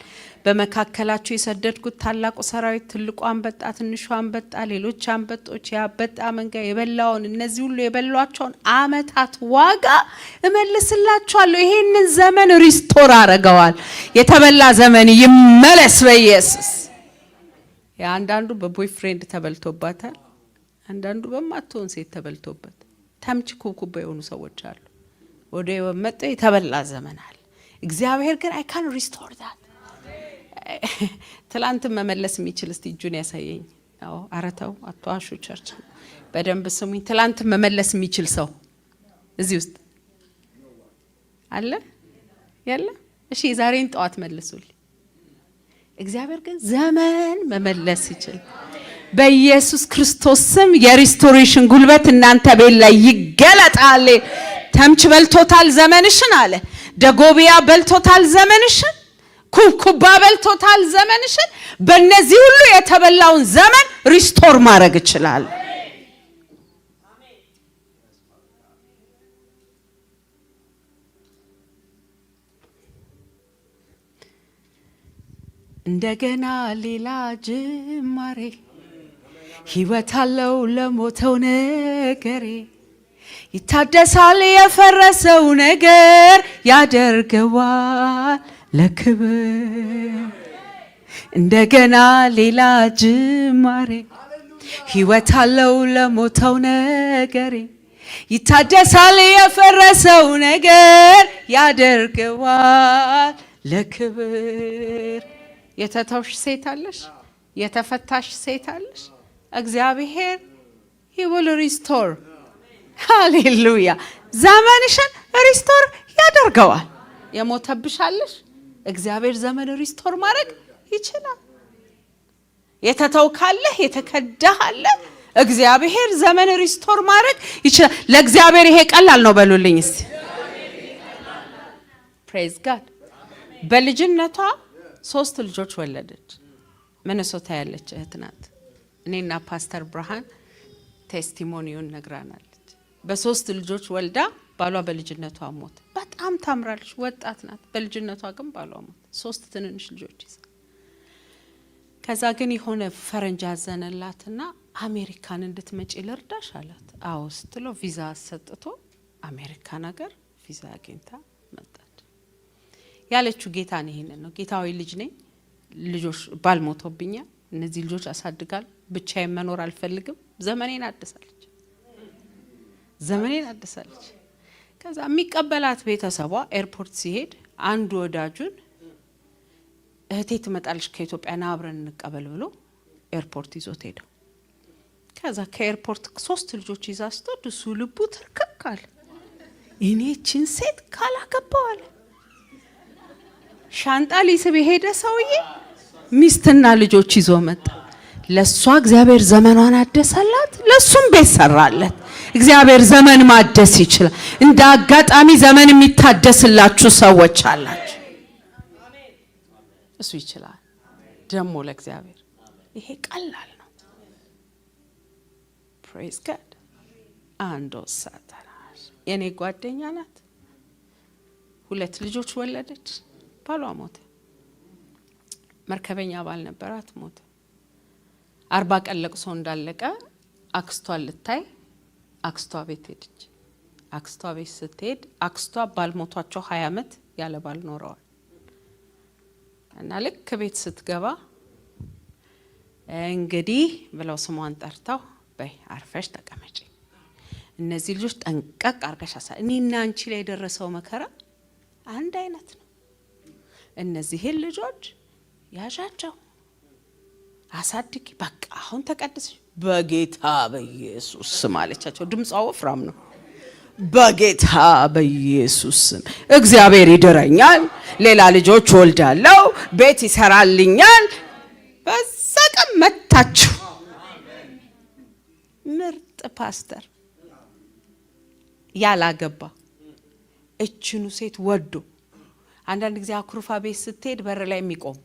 በመካከላችሁ የሰደድኩት ታላቁ ሰራዊት ትልቁ አንበጣ፣ ትንሹ አንበጣ፣ ሌሎች አንበጦች፣ ያበጣ መንጋ የበላውን እነዚህ ሁሉ የበሏቸውን አመታት ዋጋ እመልስላችኋለሁ። ይሄንን ዘመን ሪስቶር አረጋዋል። የተበላ ዘመን ይመለስ በኢየሱስ። አንዳንዱ በቦይፍሬንድ ተበልቶባታል፣ አንዳንዱ በማትሆን ሴት ተበልቶበት ተምች ኩብኩባ የሆኑ ሰዎች አሉ። ወደ ወመጠ የተበላ ዘመን አለ። እግዚአብሔር ግን አይ ካን ሪስቶር ዳት። ትላንት መመለስ የሚችል እስቲ እጁን ያሳየኝ። አዎ አረታው አቷሹ ቸርች በደንብ ስሙኝ። ትላንት መመለስ የሚችል ሰው እዚህ ውስጥ አለ ያለ? እሺ ዛሬን ጠዋት መልሱልኝ። እግዚአብሔር ግን ዘመን መመለስ ይችላል። በኢየሱስ ክርስቶስ ስም የሪስቶሬሽን ጉልበት እናንተ ቤት ላይ ይገለጣል። ተምች በልቶታል ዘመንሽን አለ። ደጎቢያ በልቶታል ዘመንሽን፣ ኩብኩባ በልቶታል ዘመንሽን። በእነዚህ ሁሉ የተበላውን ዘመን ሪስቶር ማድረግ ይችላል። እንደገና ሌላ ጅማሬ ሕይወት አለው ለሞተው ነገሬ። ይታደሳል የፈረሰው ነገር ያደርገዋል ለክብር። እንደገና ሌላ ጅማሬ ሕይወት አለው ለሞተው ነገሬ። ይታደሳል የፈረሰው ነገር ያደርገዋል ለክብር። የተተውሽ ሴት አለሽ፣ የተፈታሽ ሴት አለሽ። እግዚአብሔር he will restore ሃሌሉያ ዘመንሽን ሪስቶር ያደርገዋል። የሞተብሻለሽ እግዚአብሔር ዘመን ሪስቶር ማድረግ ይችላል። የተተውካለህ የተከዳሃለ እግዚአብሔር ዘመን ሪስቶር ማድረግ ይችላል። ለእግዚአብሔር ይሄ ቀላል ነው በሉልኝ እስቲ። ፕሬዝ ጋድ። በልጅነቷ 3 ልጆች ወለደች። ሚኒሶታ ያለች እህት ናት። እኔና ፓስተር ብርሃን ቴስቲሞኒውን ነግራናለች። በ3 ልጆች ወልዳ ባሏ በልጅነቷ ሞት። በጣም ታምራለች፣ ወጣት ናት። በልጅነቷ ግን ባሏ ሞት። 3 ትንንሽ ልጆች ይዛ ከዛ ግን የሆነ ፈረንጅ አዘነላትና አሜሪካን እንድትመጪ ልርዳሽ አላት። አዎ ስትለው ቪዛ ሰጥቶ አሜሪካን ሀገር ቪዛ አግኝታ መጣች። ያለችው ጌታን ይሄንን ነው። ጌታዊ ልጅ ነኝ፣ ልጆች ባልሞቶብኛል፣ እነዚህ ልጆች አሳድጋል፣ ብቻዬን መኖር አልፈልግም፣ ዘመኔን አድሳለች። ዘመኔን አድሳለች። ከዛ የሚቀበላት ቤተሰቧ ኤርፖርት ሲሄድ አንዱ ወዳጁን እህቴ ትመጣለች ከኢትዮጵያ ና አብረን እንቀበል ብሎ ኤርፖርት ይዞት ሄደው ከዛ ከኤርፖርት 3 ልጆች ይዛ ስትወድ እሱ ልቡ ትርክካል። እኔችን ሴት ካላገባዋለ ሻንጣ ሊስብ የሄደ ሰውዬ ሚስትና ልጆች ይዞ መጣ። ለሷ እግዚአብሔር ዘመኗን አደሰላት፣ ለሱም ቤት ሰራለት። እግዚአብሔር ዘመን ማደስ ይችላል። እንደ አጋጣሚ ዘመን የሚታደስላችሁ ሰዎች አላችሁ። እሱ ይችላል ደግሞ ለእግዚአብሔር ይሄ ቀላል ነው። ፕሬዝ ጋድ። አንድ ወሳተናል። የኔ ጓደኛ ናት። 2 ልጆች ወለደች። ባሏ ሞተ። መርከበኛ ባል ነበራት፣ ሞተ። 40 ቀን ለቅሶ እንዳለቀ አክስቷን ልታይ አክስቷ ቤት ሄደች። አክስቷ ቤት ስትሄድ አክስቷ ባል ሞቷቸው 20 ዓመት ያለ ባል ኖረዋል። እና ልክ ቤት ስትገባ እንግዲህ ብለው ስሟን ጠርተው በይ አርፈሽ ተቀመጪ፣ እነዚህ ልጆች ጠንቀቅ አርገሽ እኔና አንቺ ላይ የደረሰው መከራ አንድ አይነት ነው። እነዚህን ልጆች ያዣቸው፣ አሳድጊ፣ በቃ አሁን ተቀድሰሽ በጌታ በኢየሱስ ስም አለቻቸው። ድምጿ ወፍራም ነው። በጌታ በኢየሱስ ስም እግዚአብሔር ይድረኛል፣ ሌላ ልጆች ወልዳለሁ፣ ቤት ይሰራልኛል። በዛ ቀን መታችሁ። ምርጥ ፓስተር ያላገባ እችኑ ሴት ወዶ አንዳንድ ጊዜ አኩርፋ ቤት ስትሄድ በር ላይ የሚቆም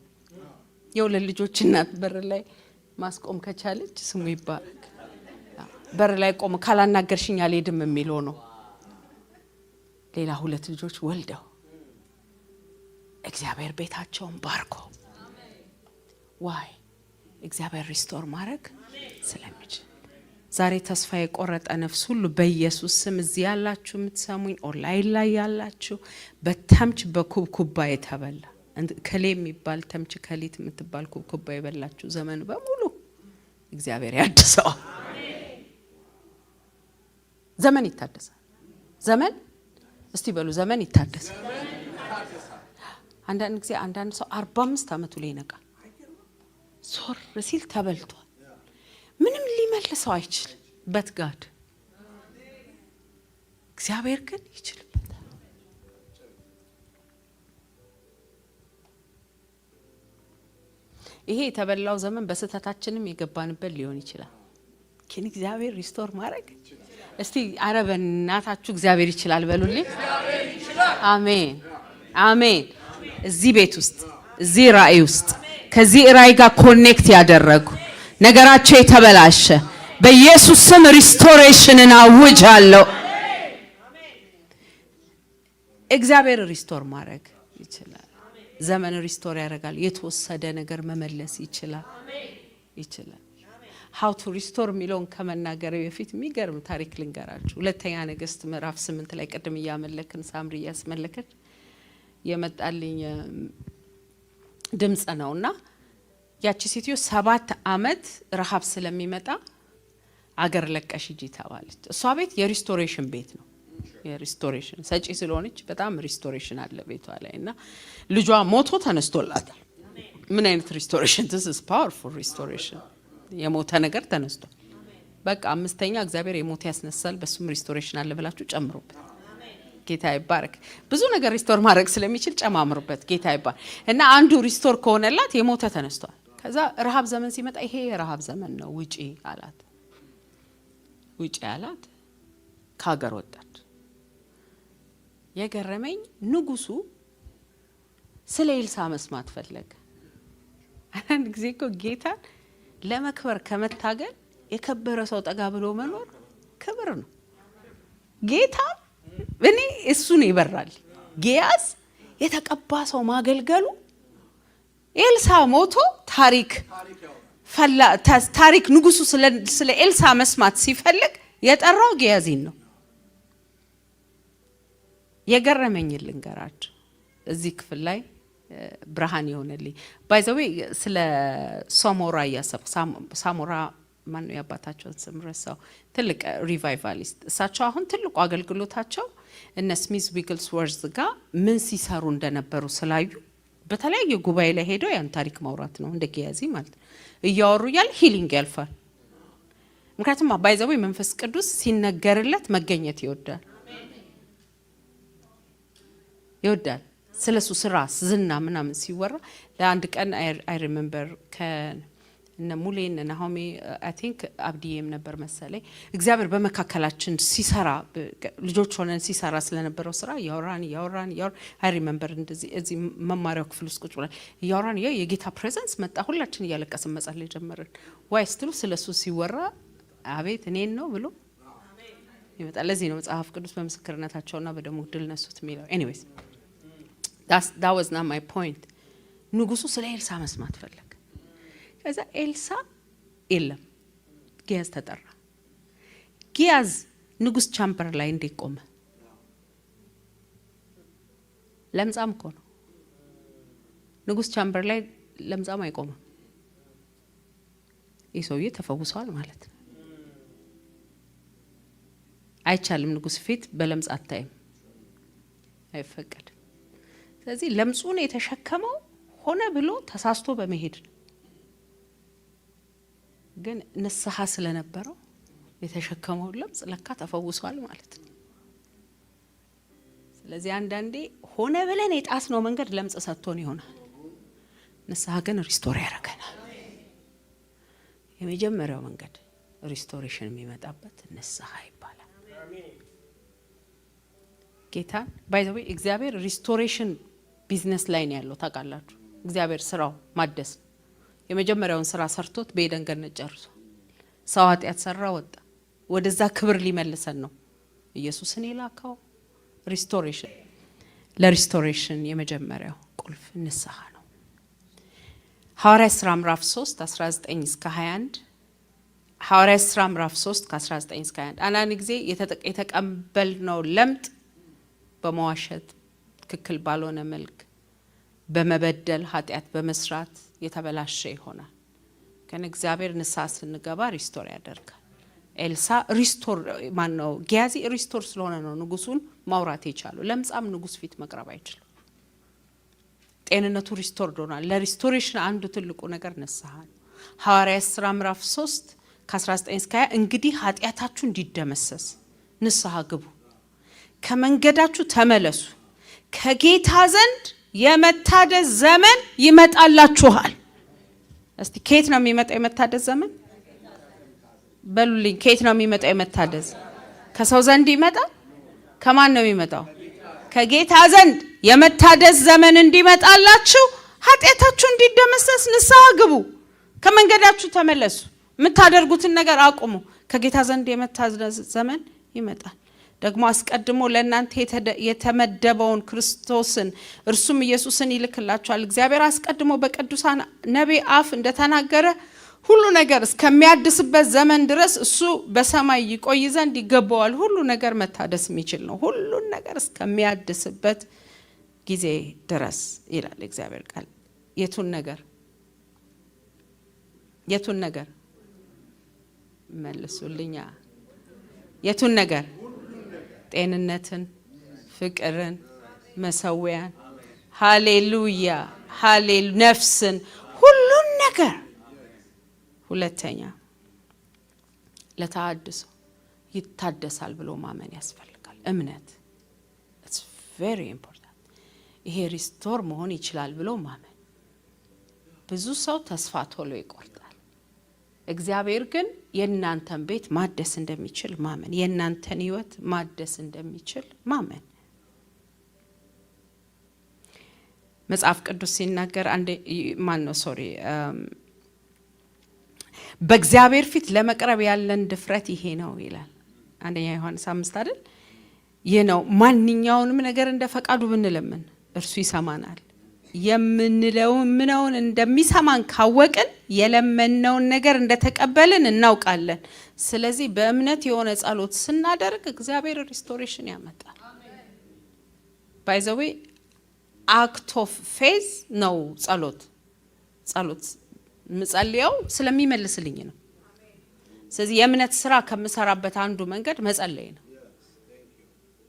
የሁለት ልጆች እናት በር ላይ ማስቆም ከቻለች ስሙ ይባረክ። በር ላይ ቆም ካላናገርሽኝ አልሄድም የሚለው ነው። ሌላ 2 ልጆች ወልደው እግዚአብሔር ቤታቸውን ባርኮ ዋይ እግዚአብሔር ሪስቶር ማድረግ ስለሚችል ዛሬ ተስፋ የቆረጠ ነፍስ ሁሉ በኢየሱስ ስም እዚህ ያላችሁ የምትሰሙኝ ኦንላይን ላይ ያላችሁ በተምች በኩብኩባ የተበላ ከሌ የሚባል ተምች ከሊት የምትባል ኩብኩባ የበላችሁ ዘመን በሙሉ እግዚአብሔር ያድሰዋል። ዘመን ይታደሳል። ዘመን እስቲ በሉ ዘመን ይታደሳል። አንዳንድ ጊዜ አንዳንድ ሰው 45 ዓመቱ ላይ ይነቃል። ሶር ሲል ተበልቷል። ምንም ሊመልሰው አይችልም። በትጋድ እግዚአብሔር ግን ይችላል። ይሄ የተበላው ዘመን በስተታችንም የገባንበት ሊሆን ይችላል። ግን እግዚአብሔር ሪስቶር ማድረግ እስቲ አረ በእናታችሁ እግዚአብሔር ይችላል በሉልኝ። አሜን አሜን። እዚህ ቤት ውስጥ እዚህ ራእይ ውስጥ ከዚህ ራእይ ጋር ኮኔክት ያደረጉ ነገራቸው የተበላሸ በኢየሱስ ስም ሪስቶሬሽንን አውጃለሁ። እግዚአብሔር ሪስቶር ማድረግ ይችላል። ዘመን ሪስቶር ያደርጋል። የተወሰደ ነገር መመለስ ይችላል። how to restore የሚለውን ከመናገር በፊት የሚገርም ታሪክ ልንገራችሁ። ሁለተኛ ነገሥት ምዕራፍ 8 ላይ ቀደም ያመለክን ሳምሪ ያስመለከች የመጣልኝ ድምጽ ነውና ያቺ ሴትዮ 7 ዓመት ረሃብ ስለሚመጣ አገር ለቀሽ ሂጂ ተባለች። እሷ ቤት የሪስቶሬሽን ቤት ነው። የሪስቶሬሽን ሰጪ ስለሆነች በጣም ሪስቶሬሽን አለ ቤቷ ላይና ልጇ ሞቶ ተነስቶላታል። ምን አይነት ሪስቶሬሽን! this is powerful restoration። የሞተ ነገር ተነስቷል። በቃ 5ኛ እግዚአብሔር የሞተ ያስነሳል። በሱም ሪስቶሬሽን አለ ብላችሁ ጨምሩበት። ጌታ ይባረክ። ብዙ ነገር ሪስቶር ማድረግ ስለሚችል ጨማምሩበት። ጌታ ይባረክ። እና አንዱ ሪስቶር ከሆነላት የሞተ ተነስቷል። ከዛ ረሃብ ዘመን ሲመጣ ይሄ የረሃብ ዘመን ነው ውጪ አላት። ውጪ አላት። ከሀገር ወጣች። የገረመኝ ንጉሱ ስለ ኤልሳ መስማት ፈለገ። አንድ ጊዜ እኮ ጌታን ለመክበር ከመታገል የከበረ ሰው ጠጋ ብሎ መኖር ክብር ነው። ጌታ እኔ እሱ ነው ይበራል። ጊያዝ የተቀባ ሰው ማገልገሉ ኤልሳ ሞቶ ታሪክ ንጉሱ ስለ ኤልሳ መስማት ሲፈልግ የጠራው ጊያዝን ነው። የገረመኝ ልንገራችሁ እዚህ ክፍል ላይ ብርሃን ይሆነልኝ። ባይ ዘ ዌይ ስለ ሳሞራ ያሰብ ሳሞራ ማን ነው ያባታቸውን ስም ረሳው። ትልቅ ሪቫይቫሊስት እሳቸው አሁን ትልቁ አገልግሎታቸው እነ ስሚዝ ዊግልስወርዝ ጋር ምን ሲሰሩ እንደነበሩ ስላዩ በተለያየ ጉባኤ ላይ ሄደው ያን ታሪክ ማውራት ነው። እንደ ጊያዚ ማለት እያወሩ ያለ ሂሊንግ ያልፋል። ምክንያቱም ባይ ዘ ዌይ መንፈስ ቅዱስ ሲነገርለት መገኘት ይወዳል። ይወዳል። ስለሱ ስራ ዝና ምናምን ሲወራ ለአንድ ቀን አይ ሪሜምበር እነ ሙሌን እና ሆሜ አይ ቲንክ አብዲዬም ነበር መሰለኝ እግዚአብሔር በመካከላችን ሲሰራ ልጆች ሆነን ሲሰራ ስለነበረው ስራ ያወራን አይ ሪሜምበር እንደዚህ እዚህ መማሪያው ክፍል ውስጥ ቁጭ ብለን ያወራን የጌታ ፕሬዘንስ መጣ። ሁላችን እያለቀስን መጸለይ ጀመርን። ዋይ ስትሉ ስለሱ ሲወራ አቤት እኔን ነው ብሎ ይመጣል። ለዚህ ነው መጽሐፍ ቅዱስ በምስክርነታቸውና በደሙ ድል ነሱት የሚለው። ኤኒዌይስ that was not my point። ንጉሱ ስለ ኤልሳ መስማት ፈለገ። ከዛ ኤልሳ የለም ጊያዝ ተጠራ። ጊያዝ ንጉስ ቻምበር ላይ እንዴት ቆመ? ለምጻም እኮ ነው። ንጉስ ቻምበር ላይ ለምጻም አይቆምም። ይህ ሰውዬ ተፈውሷል ማለት ነው። አይቻልም። ንጉስ ፊት በለምጽ አታይም፣ አይፈቀድም። ስለዚህ ለምጹን የተሸከመው ሆነ ብሎ ተሳስቶ በመሄድ ነው። ግን ንስሐ ስለነበረው የተሸከመው ለምጽ ለካ ተፈውሷል ማለት ነው። ስለዚህ አንዳንዴ ሆነ ብለን የጣስነው መንገድ ለምጽ ሰጥቶን ይሆናል። ንስሐ ግን ሪስቶር ያደርገናል። የመጀመሪያው መንገድ ሪስቶሬሽን የሚመጣበት ንስሐ ይባላል። ጌታ ባይ ዘ ዌይ እግዚአብሔር ሪስቶሬሽን ቢዝነስ ላይ ነው ያለው። ታውቃላችሁ እግዚአብሔር ስራው ማደስ ነው። የመጀመሪያውን ስራ ሰርቶት በኤደን ገነት ጨርሶ ሰው ኃጢአት ሰራ ወጣ። ወደዛ ክብር ሊመልሰን ነው ኢየሱስን የላከው። ሪስቶሬሽን ለሪስቶሬሽን የመጀመሪያው ቁልፍ ንስሐ ነው። ሐዋርያት ሥራ ምዕራፍ 3 19 እስከ 21 ሐዋርያት ሥራ ምዕራፍ 3 ከ19 እስከ 21 አንዳንድ ጊዜ የተቀበልነው ለምጥ በመዋሸት ትክክል ባልሆነ መልክ በመበደል ኃጢአት በመስራት የተበላሸ ይሆናል። ግን እግዚአብሔር ንስሐ ስንገባ ሪስቶር ያደርጋል። ኤልሳ ሪስቶር ማነው? ጊያዚ ሪስቶር ስለሆነ ነው ንጉሱን ማውራት የቻለው። ለምጻም ንጉስ ፊት መቅረብ አይችልም። ጤንነቱ ሪስቶር ሆኗል። ለሪስቶሬሽን አንዱ ትልቁ ነገር ንስሐ ነው። ሐዋርያት ሥራ ምዕራፍ 3 ከ19 እስከ 20 እንግዲህ ኃጢአታችሁ እንዲደመሰስ ንስሐ ግቡ፣ ከመንገዳችሁ ተመለሱ፣ ከጌታ ዘንድ የመታደስ ዘመን ይመጣላችኋል። እስቲ ከየት ነው የሚመጣው የመታደስ ዘመን? በሉልኝ። ከየት ነው የሚመጣው የመታደስ? ከሰው ዘንድ ይመጣል? ከማን ነው የሚመጣው? ከጌታ ዘንድ የመታደስ ዘመን እንዲመጣላችሁ ኃጢአታችሁ እንዲደመሰስ ንስሐ ግቡ፣ ከመንገዳችሁ ተመለሱ፣ የምታደርጉትን ነገር አቁሙ፣ ከጌታ ዘንድ የመታደስ ዘመን ይመጣል። ደግሞ አስቀድሞ ለእናንተ የተመደበውን ክርስቶስን እርሱም ኢየሱስን ይልክላችኋል። እግዚአብሔር አስቀድሞ በቅዱሳን ነቢይ አፍ እንደተናገረ ሁሉ ነገር እስከሚያድስበት ዘመን ድረስ እሱ በሰማይ ይቆይ ዘንድ ይገባዋል። ሁሉ ነገር መታደስ የሚችል ነው፣ ሁሉን ነገር እስከሚያድስበት ጊዜ ድረስ ይላል እግዚአብሔር ቃል። የቱን ነገር መልሱልኛ? የቱን ነገር? ጤንነትን፣ ፍቅርን፣ መሰዊያን፣ ሃሌሉያ ነፍስን፣ ሁሉን ነገር። ሁለተኛ ለተሐድሶ ይታደሳል ብሎ ማመን ያስፈልጋል። እምነት it's very important። ይሄ ሪስቶር መሆን ይችላል ብሎ ማመን። ብዙ ሰው ተስፋ ቶሎ ይቆርጣል። እግዚአብሔር ግን የእናንተን ቤት ማደስ እንደሚችል ማመን፣ የእናንተን ህይወት ማደስ እንደሚችል ማመን። መጽሐፍ ቅዱስ ሲናገር በእግዚአብሔር ፊት ለመቅረብ ያለን ድፍረት ይሄ ነው ይላል። አንደኛ ዮሐንስ 5 አይደል? ይህ ነው ማንኛውንም ነገር እንደ ፈቃዱ ብንለምን እርሱ ይሰማናል። የምንለውን እንደሚሰማን ካወቅን የለመነውን ነገር እንደተቀበልን እናውቃለን። ስለዚህ በእምነት የሆነ ጸሎት ስናደርግ እግዚአብሔር ሪስቶሬሽን ያመጣል። ባይ ዘ ዌይ አክት ኦፍ ፌዝ ነው ጸሎት ምጸልየው ስለሚመልስልኝ ነው። ስለዚህ የእምነት ስራ ከምሰራበት አንዱ መንገድ መጸለይ ነው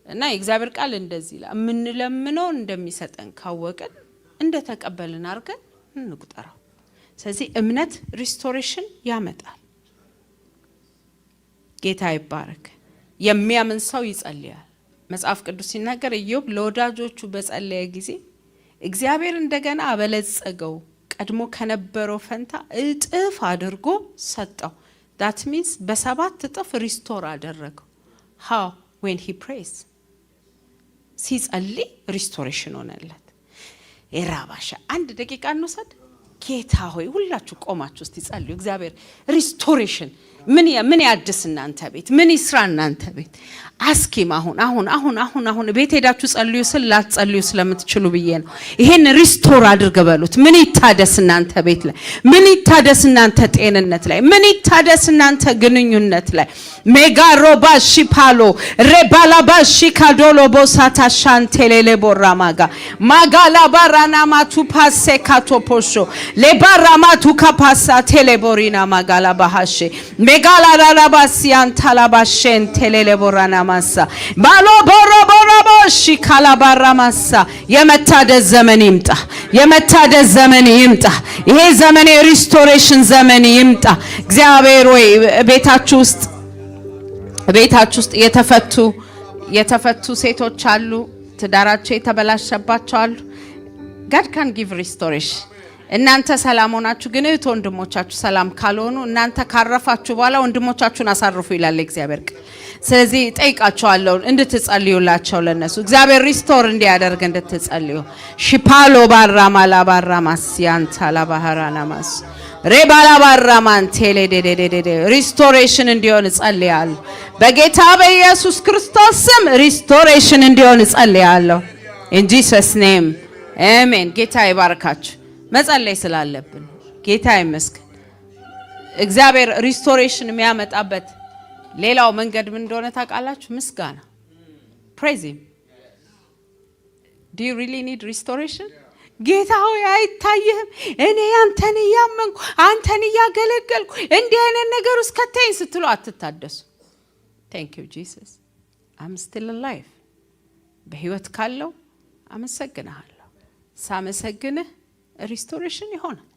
እና የእግዚአብሔር ቃል እንደዚህ ይላል፣ የምንለምነው እንደሚሰጠን ካወቅን እንደተቀበልን አድርገን እንቁጠረው። ስለዚህ እምነት ሪስቶሬሽን ያመጣል። ጌታ ይባረክ። የሚያምን ሰው ይጸልያል። መጽሐፍ ቅዱስ ሲናገር ኢዮብ ለወዳጆቹ በጸለየ ጊዜ እግዚአብሔር እንደገና አበለጸገው፣ ቀድሞ ከነበረው ፈንታ እጥፍ አድርጎ ሰጠው። that means በሰባት እጥፍ ሪስቶር አደረገው። how when he prays ሲጸልይ ሪስቶሬሽን ሆነለት። ኤራባሻ አንድ ደቂቃ እንውሰድ። ጌታ ሆይ ሁላችሁ ቆማችሁ እስቲ ጸልዩ። እግዚአብሔር ሪስቶሬሽን ምን ያድስ እናንተ ቤት፣ ምን ይስራ እናንተ ቤት። አስኪም አሁን ቤት ሄዳችሁ ጸልዩ ላትጸልዩ ስለምትችሉ ብዬ ነው። ይሄን ሪስቶር አድርገ በሉት። ምን ይታደስ እናንተ ቤት ላይ፣ ምን ይታደስ እናንተ ጤንነት ላይ፣ ምን ይታደስ እናንተ ግንኙነት ላይ። ሜጋሮባ ሺፓሎ ሬባላባሺ ካዶሎ ቦሳታ ሻንቴሌሌ ቦራማጋ ማጋላ ባራና ማቱ ፓሴ ካቶፖሾ ለባራማቱ ካፓሳ ቴሌቦሪና ማጋላ ባሃሼ ሜጋላ ራባሲያን ታላባሼን ቴሌሌ ቦራና ማሳ ባሎ ቦሮቦሮቦሺ ካላባራ ማሳ። የመታደስ ዘመን ይምጣ፣ የመታደስ ዘመን ይምጣ። ይሄ ዘመን የሪስቶሬሽን ዘመን ይምጣ። እግዚአብሔር ወይ ቤታችሁ ውስጥ የተፈቱ ሴቶች አሉ፣ ትዳራቸው የተበላሸባቸው አሉ። God can give restoration። እናንተ ሰላም ሆናችሁ ግን እህት ወንድሞቻችሁ ሰላም ካልሆኑ እናንተ ካረፋችሁ በኋላ ወንድሞቻችሁን አሳርፉ ይላል እግዚአብሔር ቃል። ስለዚህ ጠይቃቸዋለሁ እንድትጸልዩላቸው ለነሱ እግዚአብሔር ሪስቶር እንዲያደርግ እንድትጸልዩ። ሽፓሎ ባራማላ ባራማሲያን ታላባሃራና ማስ ሬባላ ባራማን ቴሌዴዴዴዴ ሪስቶሬሽን እንዲሆን ጸልያለሁ። በጌታ በኢየሱስ ክርስቶስ ስም ሪስቶሬሽን እንዲሆን ጸልያለሁ። in Jesus name አሜን። ጌታ ይባርካችሁ። መጸለይ ስላለብን ጌታ ይመስገን። እግዚአብሔር ሪስቶሬሽን የሚያመጣበት ሌላው መንገድ ምን እንደሆነ ታውቃላችሁ? ምስጋና። praise him። do you really need restoration? ጌታ ሆይ አይታየህም፣ እኔ አንተን እያመንኩ አንተን እያገለገልኩ እንዲህ አይነት ነገር ውስጥ ከተኝ ስትሉ አትታደሱ። thank you Jesus I'm still alive። በህይወት ካለው አመሰግናለሁ። ሳመሰግንህ ሪስቶሬሽን ይሆናል።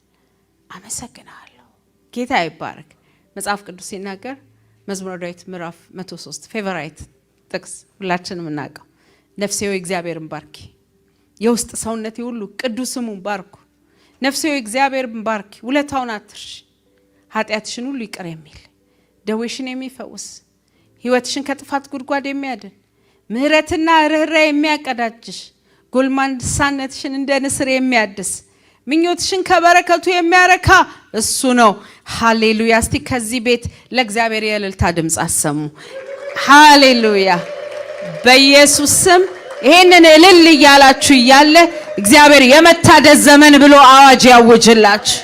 አመሰግናለሁ። ጌታ ይባረክ። መጽሐፍ ቅዱስ ሲናገር መዝሙረ ዳዊት ምዕራፍ 103 ፌቨራይት ጥቅስ ሁላችንም እናውቀው። ነፍሴ ሆይ እግዚአብሔርን ባርኪ፣ የውስጥ ሰውነቴ ሁሉ ቅዱስ ስሙን ባርኩ። ነፍሴ ሆይ እግዚአብሔርን ባርኪ፣ ውለታውን አትርሺ። ኃጢአትሽን ሁሉ ይቅር የሚል ደዌሽን የሚፈውስ ህይወትሽን ከጥፋት ጉድጓድ የሚያድን ምህረትና ርህራሄ የሚያቀዳጅሽ ጎልማንሳነትሽን እንደ ንስር የሚያድስ ምኞትሽን ከበረከቱ የሚያረካ እሱ ነው። ሃሌሉያ። እስቲ ከዚህ ቤት ለእግዚአብሔር የእልልታ ድምጽ አሰሙ። ሃሌሉያ። በኢየሱስ ስም ይሄንን እልል እያላችሁ እያለ እግዚአብሔር የመታደስ ዘመን ብሎ አዋጅ ያውጅላችሁ።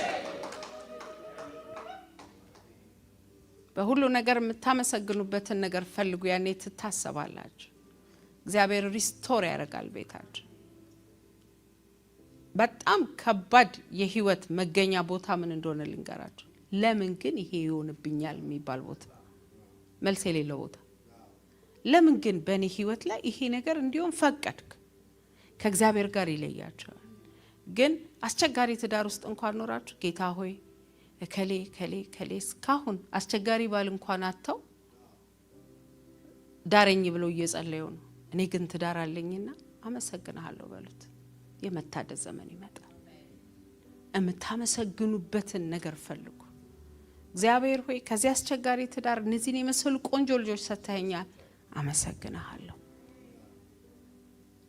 በሁሉ ነገር የምታመሰግኑበትን ነገር ፈልጉ፣ ያኔ ትታሰባላችሁ። እግዚአብሔር ሪስቶር ያደርጋል ቤታችሁ። በጣም ከባድ የህይወት መገኛ ቦታ ምን እንደሆነ ልንገራችሁ። ለምን ግን ይሄ ይሆንብኛል የሚባል ቦታ፣ መልስ የሌለው ቦታ። ለምን ግን በእኔ ህይወት ላይ ይሄ ነገር እንዲሆን ፈቀድክ? ከእግዚአብሔር ጋር ይለያቸዋል። ግን አስቸጋሪ ትዳር ውስጥ እንኳን ኖራችሁ ጌታ ሆይ ከሌ እስካሁን አስቸጋሪ ባል እንኳን አጥተው ዳረኝ ብለው እየጸለዩ ነው። እኔ ግን ትዳር አለኝና አመሰግናለሁ በሉት። የመታደስ ዘመን ይመጣል። የምታመሰግኑበትን ነገር ፈልጉ። እግዚአብሔር ሆይ ከዚህ አስቸጋሪ ትዳር እነዚህን የመሰሉ ቆንጆ ልጆች ሰጥተኸኛል፣ አመሰግናለሁ።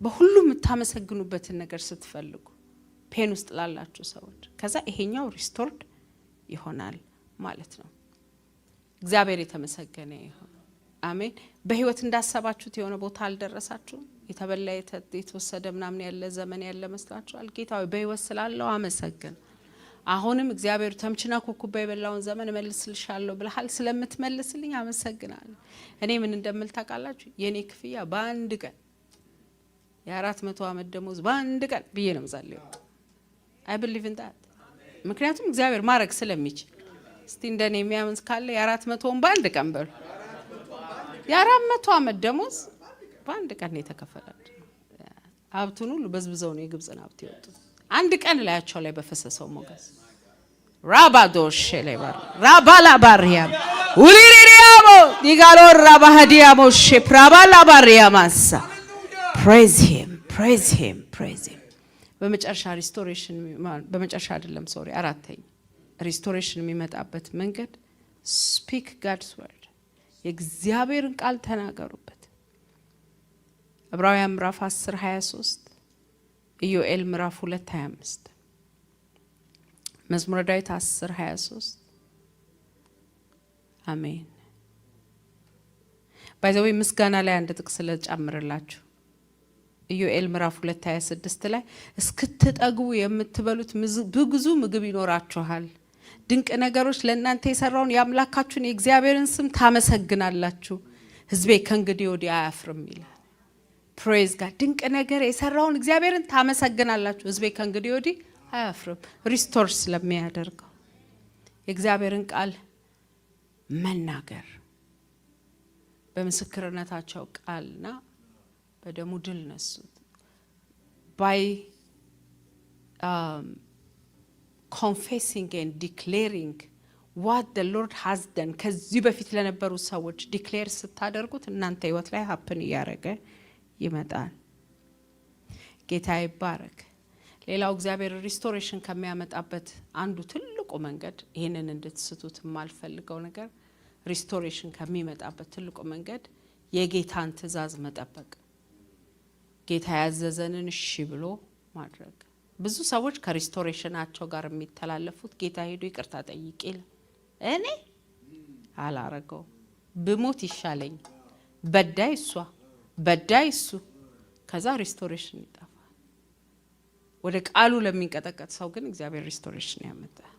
በሁሉም የምታመሰግኑበትን ነገር ስትፈልጉ ፔን ውስጥ ላላችሁ ሰዎች ከዛ ይሄኛው ሪስቶርድ ይሆናል ማለት ነው። እግዚአብሔር የተመሰገነ ይሁን። አሜን። በህይወት እንዳሰባችሁት የሆነ ቦታ አልደረሳችሁም? የተበላ የተወሰደ ምናምን ያለ ዘመን ያለ መስላችኋል? ጌታ ሆይ በህይወት ስላለው አመሰግን። አሁንም እግዚአብሔር ተምችና ኮኩባ የበላውን ዘመን መልስልሻለሁ ብለሃል። ስለምትመልስልኝ አመሰግናለሁ። እኔ ምን እንደምል ታውቃላችሁ? የኔ ክፍያ በአንድ ቀን የ400 ዓመት ደሞዝ በአንድ ቀን ብዬ ነው ዛሬው። I believe in that። ምክንያቱም እግዚአብሔር ማድረግ ስለሚችል። እስቲ እንደኔ የሚያምን ካለ የ400ን በአንድ ቀን በሉ። የ400 ዓመት ደሞዝ በአንድ ቀን ነው የተከፈላቸው። ሀብቱን ሁሉ በዝብዘው ነው የግብጽን ሀብት ያወጡት። አንድ ቀን ላያቸው ላይ በፈሰሰው ሞገስ ራባዶሽ ለባር ራባላ ባሪያ ኡሊሪያሞ ዲጋሎራ ባህዲያሞ ሸፕራባላ ባሪያማሳ praise him praise him praise him በመጨረሻ ሪስቶሬሽን በመጨረሻ አይደለም ሶሪ አራተኛ ሪስቶሬሽን የሚመጣበት መንገድ speak God's word የእግዚአብሔርን ቃል ተናገሩበት ዕብራውያን ምዕራፍ 10:23 ኢዮኤል ምዕራፍ 2:25 መዝሙረ ዳዊት 10:23 አሜን ባይዘው ምስጋና ላይ አንድ ጥቅስ ለጨምርላችሁ ኢዮኤል ምዕራፍ 2:26 ላይ እስክትጠግቡ የምትበሉት ብዙ ምግብ ይኖራችኋል ድንቅ ነገሮች ለእናንተ የሰራውን ያምላካችሁን የእግዚአብሔርን ስም ታመሰግናላችሁ ሕዝቤ ከእንግዲህ ወዲህ አያፍርም ይላል praise God ድንቅ ነገር የሰራውን እግዚአብሔርን ታመሰግናላችሁ ሕዝቤ ከእንግዲህ ወዲህ አያፍርም ሪስቶር ስለሚያደርገው የእግዚአብሔርን ቃል መናገር በምስክርነታቸው ቃልና በደሙ ድል ነሱት by confessing and declaring what the Lord has done ከዚህ በፊት ለነበሩ ሰዎች ዲክሌር ስታደርጉት እናንተ ህይወት ላይ ሀፕን ያረገ ይመጣል ጌታ ይባረክ ሌላው እግዚአብሔር ሪስቶሬሽን ከሚያመጣበት አንዱ ትልቁ መንገድ ይሄንን እንድትስቱት የማልፈልገው ነገር ሪስቶሬሽን ከሚመጣበት ትልቁ መንገድ የጌታን ትእዛዝ መጠበቅ ጌታ ያዘዘንን እሺ ብሎ ማድረግ ብዙ ሰዎች ከሪስቶሬሽናቸው ጋር የሚተላለፉት ጌታ ሄዶ ይቅርታ ጠይቂል እኔ አላረገው ብሞት ይሻለኝ በዳይ እሷ በዳይ እሱ ከዛ ሪስቶሬሽን ይጣፋል ወደ ቃሉ ለሚንቀጠቀጥ ሰው ግን እግዚአብሔር ሪስቶሬሽን ያመጣል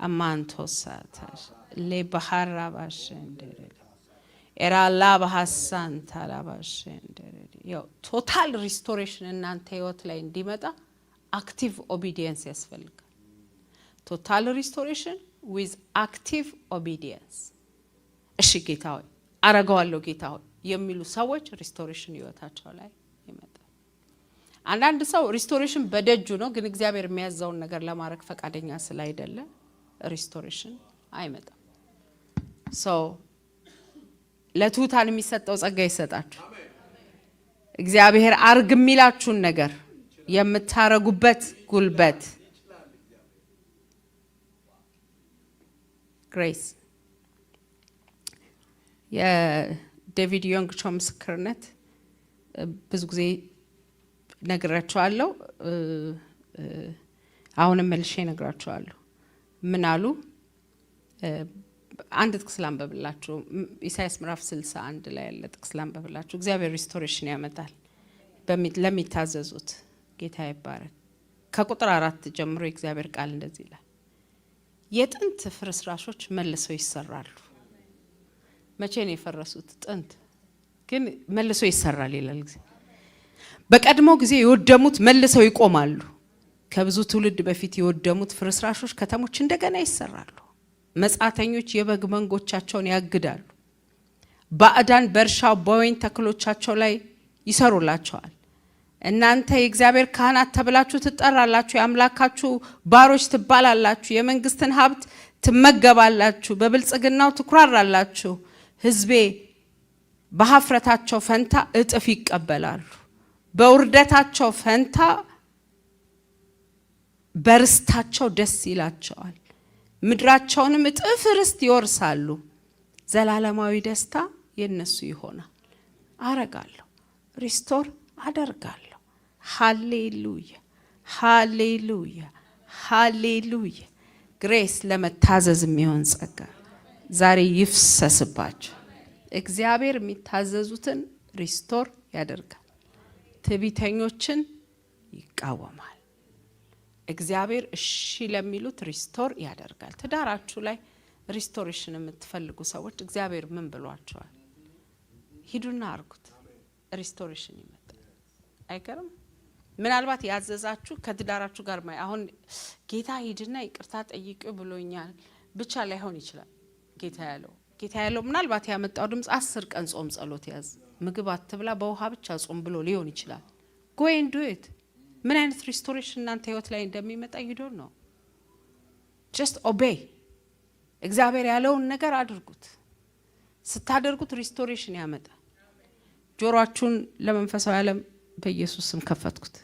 አማንቶሳታሽ ለባህራባሽ እንደረ ኤራላ በሐሳን ታላባሽ እንደረ ያው ቶታል ሪስቶሬሽን እናንተ ህይወት ላይ እንዲመጣ አክቲቭ ኦቢዲየንስ ያስፈልጋል ቶታል ሪስቶሬሽን with active obedience እሺ ጌታ ሆይ አረጋዋለሁ ጌታ ሆይ የሚሉ ሰዎች ሪስቶሬሽን ህይወታቸው ላይ ይመጣል አንዳንድ ሰው ሪስቶሬሽን በደጁ ነው ግን እግዚአብሔር የሚያዛውን ነገር ለማድረግ ፈቃደኛ ስላይደለ ሪስቶሬሽን አይመጣም so ለቱታን የሚሰጠው ጸጋ ይሰጣችሁ እግዚአብሔር አርግ የሚላችሁን ነገር የምታረጉበት ጉልበት ግሬስ የዴቪድ ዮንግ ቾ ምስክርነት ብዙ ጊዜ ነግራችኋለሁ አሁንም መልሼ ነግራችኋለሁ ምን አሉ አንድ ጥቅስ ላንብብላችሁ ኢሳይያስ ምዕራፍ 61 ላይ ያለ ጥቅስ ላንብብላችሁ እግዚአብሔር ሪስቶሬሽን ያመጣል ለሚታዘዙት ጌታ ይባረክ ከቁጥር 4 ጀምሮ እግዚአብሔር ቃል እንደዚህ ይላል የጥንት ፍርስራሾች መልሰው ይሰራሉ መቼ ነው የፈረሱት ጥንት ግን መልሰው ይሰራል ይላል በቀድሞ ጊዜ የወደሙት መልሰው ይቆማሉ ከብዙ ትውልድ በፊት የወደሙት ፍርስራሾች ከተሞች እንደገና ይሰራሉ መጻተኞች የበግ መንጎቻቸውን ያግዳሉ ባዕዳን በእርሻው በወይን ተክሎቻቸው ላይ ይሰሩላቸዋል እናንተ የእግዚአብሔር ካህናት ተብላችሁ ትጠራላችሁ የአምላካችሁ ባሮች ትባላላችሁ የመንግስትን ሀብት ትመገባላችሁ በብልጽግናው ትኩራራላችሁ ሕዝቤ በሐፍረታቸው ፈንታ እጥፍ ይቀበላሉ በውርደታቸው ፈንታ በርስታቸው ደስ ይላቸዋል ምድራቸውንም እጥፍ ርስት ይወርሳሉ ዘላለማዊ ደስታ የነሱ ይሆናል አረጋለሁ ሪስቶር አደርጋለሁ ሃሌሉያ ሃሌሉያ ሃሌሉያ ግሬስ ለመታዘዝ የሚሆን ጸጋ ዛሬ ይፍሰስባችሁ እግዚአብሔር የሚታዘዙትን ሪስቶር ያደርጋል ትዕቢተኞችን ይቃወማል እግዚአብሔር እሺ ለሚሉት ሪስቶር ያደርጋል ትዳራችሁ ላይ ሪስቶሬሽን የምትፈልጉ ሰዎች እግዚአብሔር ምን ብሏቸዋል ሂዱና አርጉት ሪስቶሬሽን ይመጣል አይከረም ምናልባት ያዘዛችሁ ከትዳራችሁ ጋር አሁን ጌታ ሂድና ይቅርታ ጠይቁ ብሎኛል ብቻ ላይሆን ይችላል ጌታ ያለው ምናልባት ያመጣው ድምጽ 10 ቀን ጾም ጸሎት ያዝ ምግብ አትብላ በውሃ ብቻ ጾም ብሎ ሊሆን ይችላል go and do it ምን አይነት ሪስቶሬሽን እናንተ ህይወት ላይ እንደሚመጣ you don't know just obey እግዚአብሔር ያለውን ነገር አድርጉት። ስታደርጉት ሪስቶሬሽን ያመጣል። ጆሮአችሁን ለመንፈሳዊ ዓለም በኢየሱስ ስም ከፈትኩት።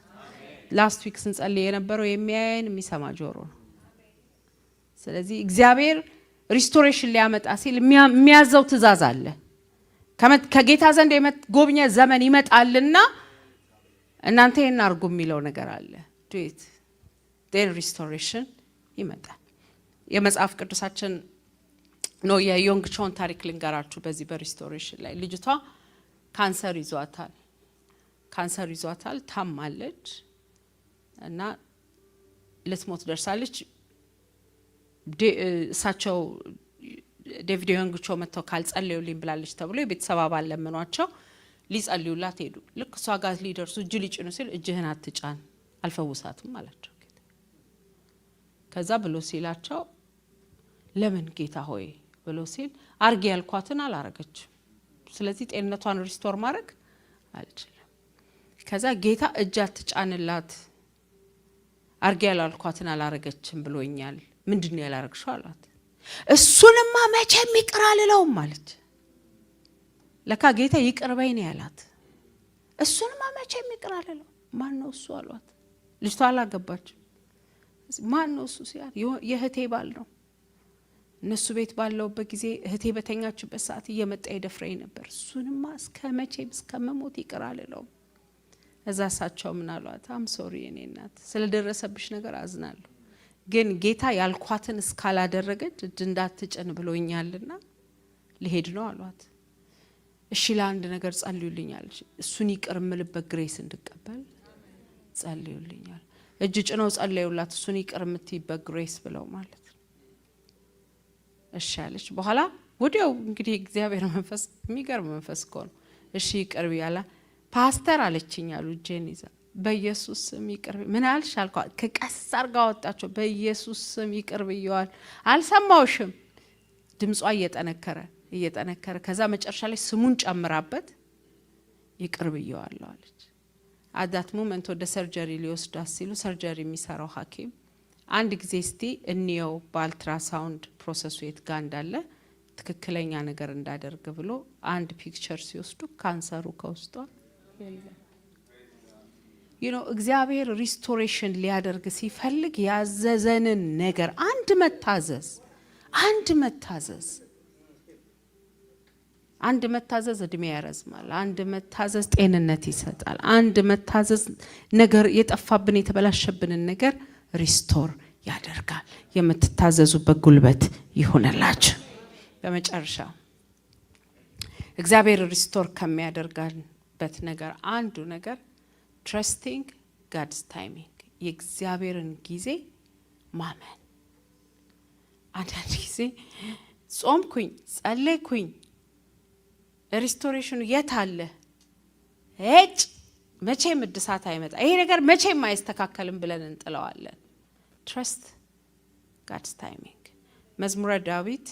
ላስት ዊክ ስንጸልይ የነበረው የሚያየን የሚሰማ ጆሮ ነው። ስለዚህ እግዚአብሔር ሪስቶሬሽን ሊያመጣ ሲል የሚያዘው ትእዛዝ አለ። ከጌታ ዘንድ የመጎብኘ ዘመን ይመጣልና እናንተ ይሄን አድርጉ የሚለው ነገር አለ። ዱት ዴር ሪስቶሬሽን ይመጣል። የመጽሐፍ ቅዱሳችን ነው የዮንግ ቾን ታሪክ ልንገራችሁ። በዚህ በሪስቶሬሽን ላይ ልጅቷ ካንሰር ይዟታል ታማለች እና ልትሞት ደርሳለች። እሳቸው ዴቪድ ዮንግ ቾ መጥተው ካልጸለዩልኝ ብላለች ተብሎ የቤተሰብ አባል ለምኗቸው ሊጸልዩላት ሄዱ። ልክ እሷ ጋር ሊደርሱ እጅ ሊጭኑ ሲል እጅህን አትጫን አልፈውሳትም አላቸው ጌታ። ከዛ ብሎ ሲላቸው ለምን ጌታ ሆይ ብሎ ሲል አርጌ ያልኳትን አላረገችም፣ ስለዚህ ጤንነቷን ሪስቶር ማድረግ አልችልም። ከዛ ጌታ እጅ አትጫንላት አርጌ ያልኳትን አላረገችም ብሎኛል፣ ምንድነው ያላረግሽው አላት። እሱንማ መቼም ይቅር አልለውም አለች። ለካ ጌታ ይቅር በይ ነው ያላት። እሱንማ መቼም ይቅር አልለውም። ማን ነው እሱ አሏት። ልጅቷ አላገባችም። ማን ነው እሱ ሲያት የእህቴ ባል ነው። እነሱ ቤት ባለውበት ጊዜ እህቴ በተኛችበት ሰዓት እየመጣ ይደፍረኝ ነበር። እሱንማ እስከመቼም እስከመሞት ይቅር አልለውም። እዛ እሳቸው ምን አሏት? አም ሶሪ የኔ እናት ስለደረሰብሽ ነገር አዝናለሁ፣ ግን ጌታ ያልኳትን እስካላደረገች እጅ እንዳትጭን ብሎኛልና ልሄድ ነው አሏት። እሺ ለአንድ ነገር ጸልዩልኛል፣ እሱን ይቅር ምልበት ግሬስ እንድቀበል ጸልዩልኛል። እጅ ጭነው ጸልዩላት እሱን ይቅር ምትይበት ግሬስ ብለው ማለት ነው። እሺ አለች። በኋላ ወዲያው እንግዲህ እግዚአብሔር መንፈስ የሚገርም መንፈስ እኮ ነው። እሺ ይቅር ቢያላ ፓስተር አለችኝ አሉ እጄን ይዛ በኢየሱስ ስም ይቅር ምን አልሽ አልኳት። ከቀስ አርጋ ወጣቸው። በኢየሱስ ስም ይቅር ብየዋል። አልሰማውሽም። ድምጿ እየጠነከረ ከዛ መጨረሻ ላይ ስሙን ጨምራበት ይቅር ብየዋል አለች። አዳት ሞመንት ወደ ሰርጀሪ ሊወስዳት ሲሉ ሰርጀሪ የሚሰራው ሐኪም አንድ ጊዜ እስቲ እንየው በአልትራሳውንድ ፕሮሰሱ የት ጋር እንዳለ ትክክለኛ ነገር እንዳደርግ ብሎ አንድ ፒክቸር ሲወስዱ ካንሰሩ ከውስጧ የለም። እግዚአብሔር ሪስቶሬሽን ሊያደርግ ሲፈልግ ያዘዘንን ነገር አንድ መታዘዝ እድሜ ያረዝማል። አንድ መታዘዝ ጤንነት ይሰጣል። አንድ መታዘዝ ነገር የጠፋብን የተበላሸብንን ነገር ሪስቶር ያደርጋል። የምትታዘዙበት ጉልበት ይሁንላችሁ። በመጨረሻ እግዚአብሔር ሪስቶር ከሚያደርጋበት ነገር አንዱ ነገር ትረስቲንግ ጋድስ ታይሚንግ፣ የእግዚአብሔርን ጊዜ ማመን። አንዳንድ ጊዜ ጾምኩኝ ጸለይኩኝ ሪስቶሬሽኑ የት አለ? መቼም እድሳት አይመጣ ይሄ ነገር መቼም አይስተካከልም ብለን እንጥለዋለን። ትረስት ጋድስ ታይሚንግ። መዝሙረ ዳዊት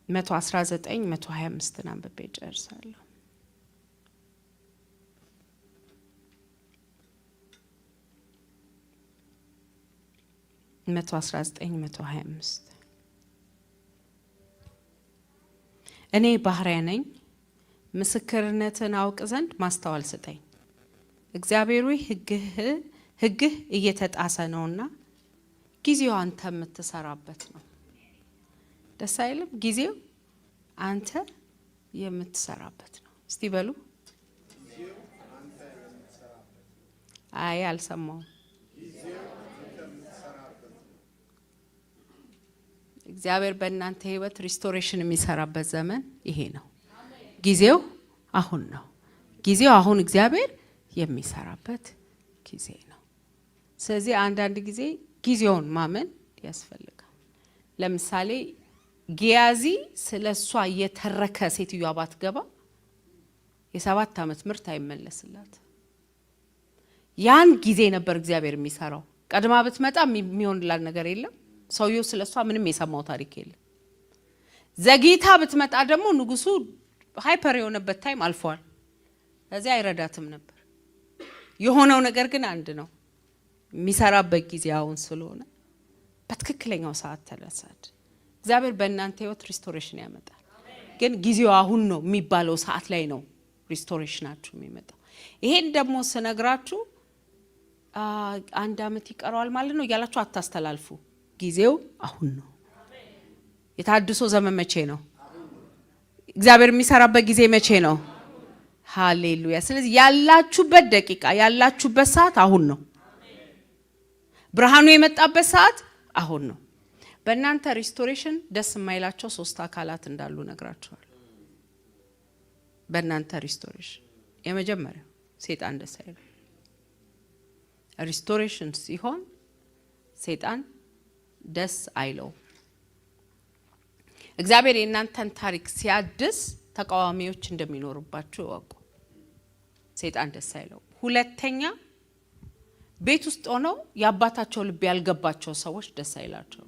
119 125 አንብቤ ጨርሳለሁ። 119 125 እኔ ባሪያ ነኝ፣ ምስክርነትን አውቅ ዘንድ ማስተዋል ስጠኝ። እግዚአብሔር ሆይ ሕግህ እየተጣሰ ነውና ጊዜው አንተ የምትሰራበት ነው። ደስ አይልም? ጊዜው አንተ የምትሰራበት ነው። እስቲ በሉ። አይ አልሰማውም። እግዚአብሔር በእናንተ ህይወት ሪስቶሬሽን የሚሰራበት ዘመን ይሄ ነው። ጊዜው አሁን ነው። ጊዜው አሁን እግዚአብሔር የሚሰራበት ጊዜ ነው። ስለዚህ አንዳንድ ጊዜ ጊዜውን ማመን ያስፈልጋል። ለምሳሌ ጊያዚ ስለሷ የተረከ ሴትዮዋ ባትገባ የ7 ዓመት ምርት አይመለስላት። ያን ጊዜ ነበር እግዚአብሔር የሚሰራው። ቀድማ ብትመጣ የሚሆንላት ነገር የለም። ሰውየው ስለሷ ምንም የሰማው ታሪክ የለም። ዘግይታ ብትመጣ ደግሞ ንጉሱ ሃይፐር የሆነበት ታይም አልፏል። ስለዚህ አይረዳትም ነበር። የሆነው ነገር ግን አንድ ነው። የሚሰራበት ጊዜ አሁን ስለሆነ በትክክለኛው ሰዓት ተነሳች። እግዚአብሔር በእናንተ ህይወት ሪስቶሬሽን ያመጣል። ግን ጊዜው አሁን ነው የሚባለው ሰዓት ላይ ነው ሪስቶሬሽናችሁ የሚመጣው። ይሄን ደግሞ ስነግራችሁ አንድ አመት ይቀራል ማለት ነው እያላችሁ አታስተላልፉ። ጊዜው አሁን ነው። የታድሶ ዘመን መቼ ነው? እግዚአብሔር የሚሰራበት ጊዜ መቼ ነው? ሃሌሉያ። ስለዚህ ያላችሁበት ደቂቃ ያላችሁበት ሰዓት አሁን ነው። ብርሃኑ የመጣበት ሰዓት አሁን ነው። በእናንተ ሪስቶሬሽን ደስ የማይላቸው 3 አካላት እንዳሉ ነግራችኋል። በእናንተ ሪስቶሬሽን የመጀመሪያው ሰይጣን ደስ አይለው። ሪስቶሬሽን ሲሆን ሰይጣን ደስ አይለው። እግዚአብሔር የእናንተን ታሪክ ሲያድስ ተቃዋሚዎች እንደሚኖርባችሁ ወቁ። ሰይጣን ደስ አይለው። ሁለተኛ ቤት ውስጥ ሆነው ያባታቸው ልብ ያልገባቸው ሰዎች ደስ አይላቸው።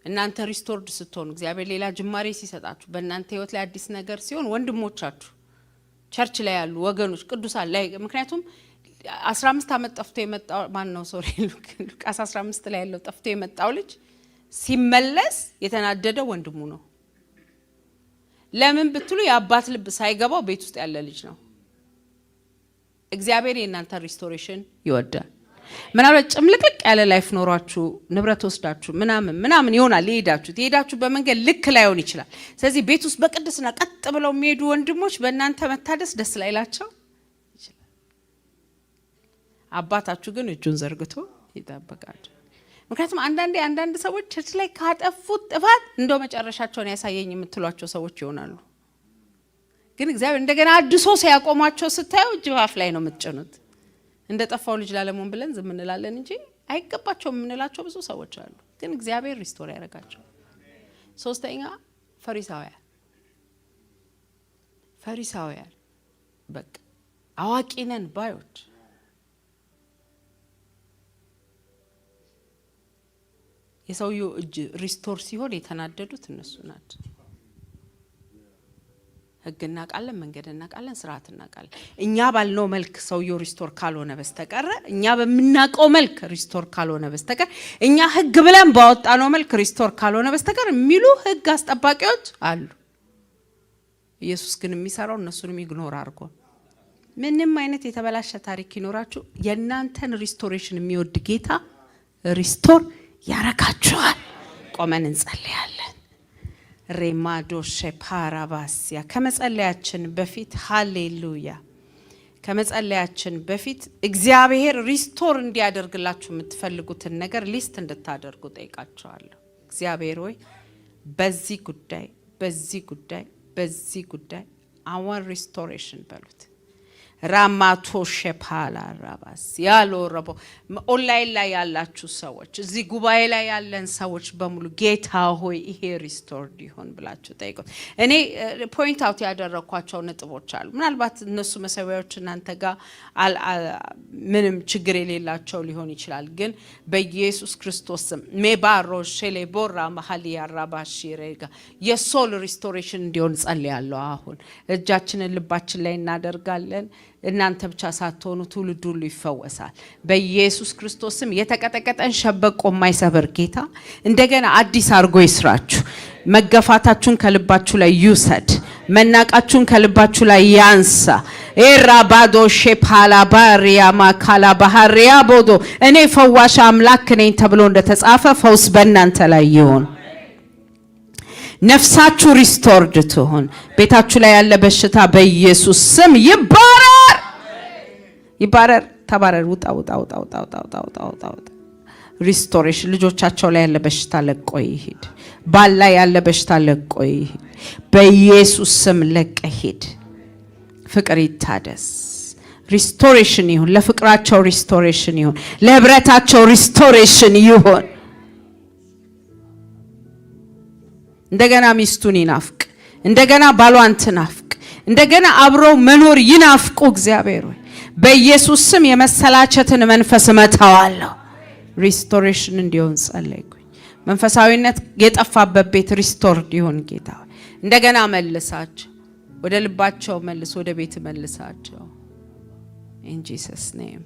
እናንተ ሪስቶርድ ስትሆኑ እግዚአብሔር ሌላ ጅማሬ ሲሰጣችሁ በእናንተ ህይወት ላይ አዲስ ነገር ሲሆን ወንድሞቻችሁ ቸርች ላይ ያሉ ወገኖች ቅዱሳን ላይ ምክንያቱም 15 አመት ጠፍቶ የመጣው ማን ነው? ሶሪ ሉቃስ 15 ላይ ያለው ጠፍቶ የመጣው ልጅ ሲመለስ የተናደደው ወንድሙ ነው። ለምን ብትሉ የአባት ልብ ሳይገባው ቤት ውስጥ ያለ ልጅ ነው። እግዚአብሔር የእናንተ ሪስቶሬሽን ይወዳል። ምናልባት ጭምልቅልቅ ያለ ላይፍ ኖራችሁ ንብረት ወስዳችሁ ምናምን ይሆናል የሄዳችሁ በመንገድ ልክ ላይሆን ይችላል። ስለዚህ ቤት ውስጥ በቅድስና ቀጥ ብለው የሚሄዱ ወንድሞች በእናንተ መታደስ ደስ ላይላቸው ይችላል። አባታችሁ ግን እጁን ዘርግቶ ይጠብቃል። ምክንያቱም አንዳንድ ሰዎች ቸርች ላይ ካጠፉት ጥፋት እንደው መጨረሻቸውን ያሳየኝ የምትሏቸው ሰዎች ይሆናሉ። ግን እግዚአብሔር እንደገና አድሶ ሲያቆማቸው ስታዩ እጅ ባፍ ላይ ነው የምትጭኑት። እንደ ጠፋው ልጅ ላለሞን ብለን ዝም እንላለን እንጂ አይገባቸውም የምንላቸው ብዙ ሰዎች አሉ። ግን እግዚአብሔር ሪስቶር ያደርጋቸው። ሶስተኛ ፈሪሳውያን በቃ አዋቂ ነን ባዮች የሰውየው እጅ ሪስቶር ሲሆን የተናደዱት እነሱ ናቸው። ህግና ቃልን መንገድና ቃልን ስርዓትና ቃልን እኛ ባልነው መልክ ሰውየው ሪስቶር ካልሆነ በስተቀር እኛ በመናቀው መልክ ሪስቶር ካልሆነ በስተቀር እኛ ህግ ብለን ባወጣነው መልክ ሪስቶር ካልሆነ በስተቀር የሚሉ ህግ አስጠባቂዎች አሉ። ኢየሱስ ግን የሚሰራው እነሱንም ኢግኖር አድርጎ ምንም አይነት የተበላሸ ታሪክ ይኖራችሁ የእናንተን ሪስቶሬሽን የሚወድ ጌታ ሪስቶር ያረጋችኋል። ቆመን እንጸልያለን። ሬማዶ ሸፓራባሲያ ከመጸለያችን በፊት ሃሌሉያ ከመጸለያችን በፊት እግዚአብሔር ሪስቶር እንዲያደርግላችሁ የምትፈልጉትን ነገር ሊስት እንድታደርጉ ጠይቃችኋለሁ። እግዚአብሔር ሆይ በዚህ ጉዳይ አወር ሪስቶሬሽን በሉት። ራማቶ ሸፓላ ራባስ ያሎ ረቦ ኦንላይን ላይ ያላችሁ ሰዎች እዚህ ጉባኤ ላይ ያለን ሰዎች በሙሉ ጌታ ሆይ ይሄ ሪስቶርድ ይሁን ብላችሁ ጠይቁት። እኔ ፖይንት አውት ያደረኳቸው ነጥቦች አሉ። ምናልባት እነሱ መሰዊያዎች እናንተ ጋር ምንም ችግር የሌላቸው ሊሆን ይችላል። ግን በኢየሱስ ክርስቶስ ስም ሜባሮ ሼሌቦራ ማሃሊያ ራባሺ ሬጋ የሶል ሪስቶሬሽን እንዲሆን ጸልያለሁ። አሁን እጃችንን ልባችን ላይ እናደርጋለን። እናንተ ብቻ ሳትሆኑ ትውልድ ሁሉ ይፈወሳል በኢየሱስ ክርስቶስ ስም። የተቀጠቀጠን ሸበቆ የማይሰብር ጌታ እንደገና አዲስ አርጎ ይስራችሁ። መገፋታችሁን ከልባችሁ ላይ ይውሰድ። መናቃችሁን ከልባችሁ ላይ ያንሳ። ኤራባዶ ሼፓላ ባሪያ ማካላ ባህሪያ ቦዶ እኔ ፈዋሽ አምላክ ነኝ ተብሎ እንደተጻፈ ፈውስ በእናንተ ላይ ይሁን። ነፍሳችሁ ሪስቶርድ ትሁን። ቤታችሁ ላይ ያለ በሽታ በኢየሱስ ስም ይባረር ተባረር። ውጣ ሪስቶሬሽን ልጆቻቸው ላይ ያለ በሽታ ለቆ ይሄድ። ባል ላይ ያለ በሽታ ለቆ ይሄድ በኢየሱስ ስም ለቀ ሄድ። ፍቅር ይታደስ። ሪስቶሬሽን ይሁን። ለፍቅራቸው ሪስቶሬሽን ይሁን። ለህብረታቸው ሪስቶሬሽን ይሁን። እንደገና ሚስቱን ይናፍቅ። እንደገና ባሏን ትናፍቅ። እንደገና አብረው መኖር ይናፍቁ። እግዚአብሔር ሆይ በኢየሱስ ስም የመሰላቸትን መንፈስ መታዋለሁ። ሪስቶሬሽን እንዲሆን ጸለይኩኝ። መንፈሳዊነት የጠፋበት ቤት ሪስቶርድ ይሁን ጌታ። እንደገና መልሳቸው፣ ወደ ልባቸው መልስ፣ ወደ ቤት መልሳቸው። ኢን ጂሰስ ኔም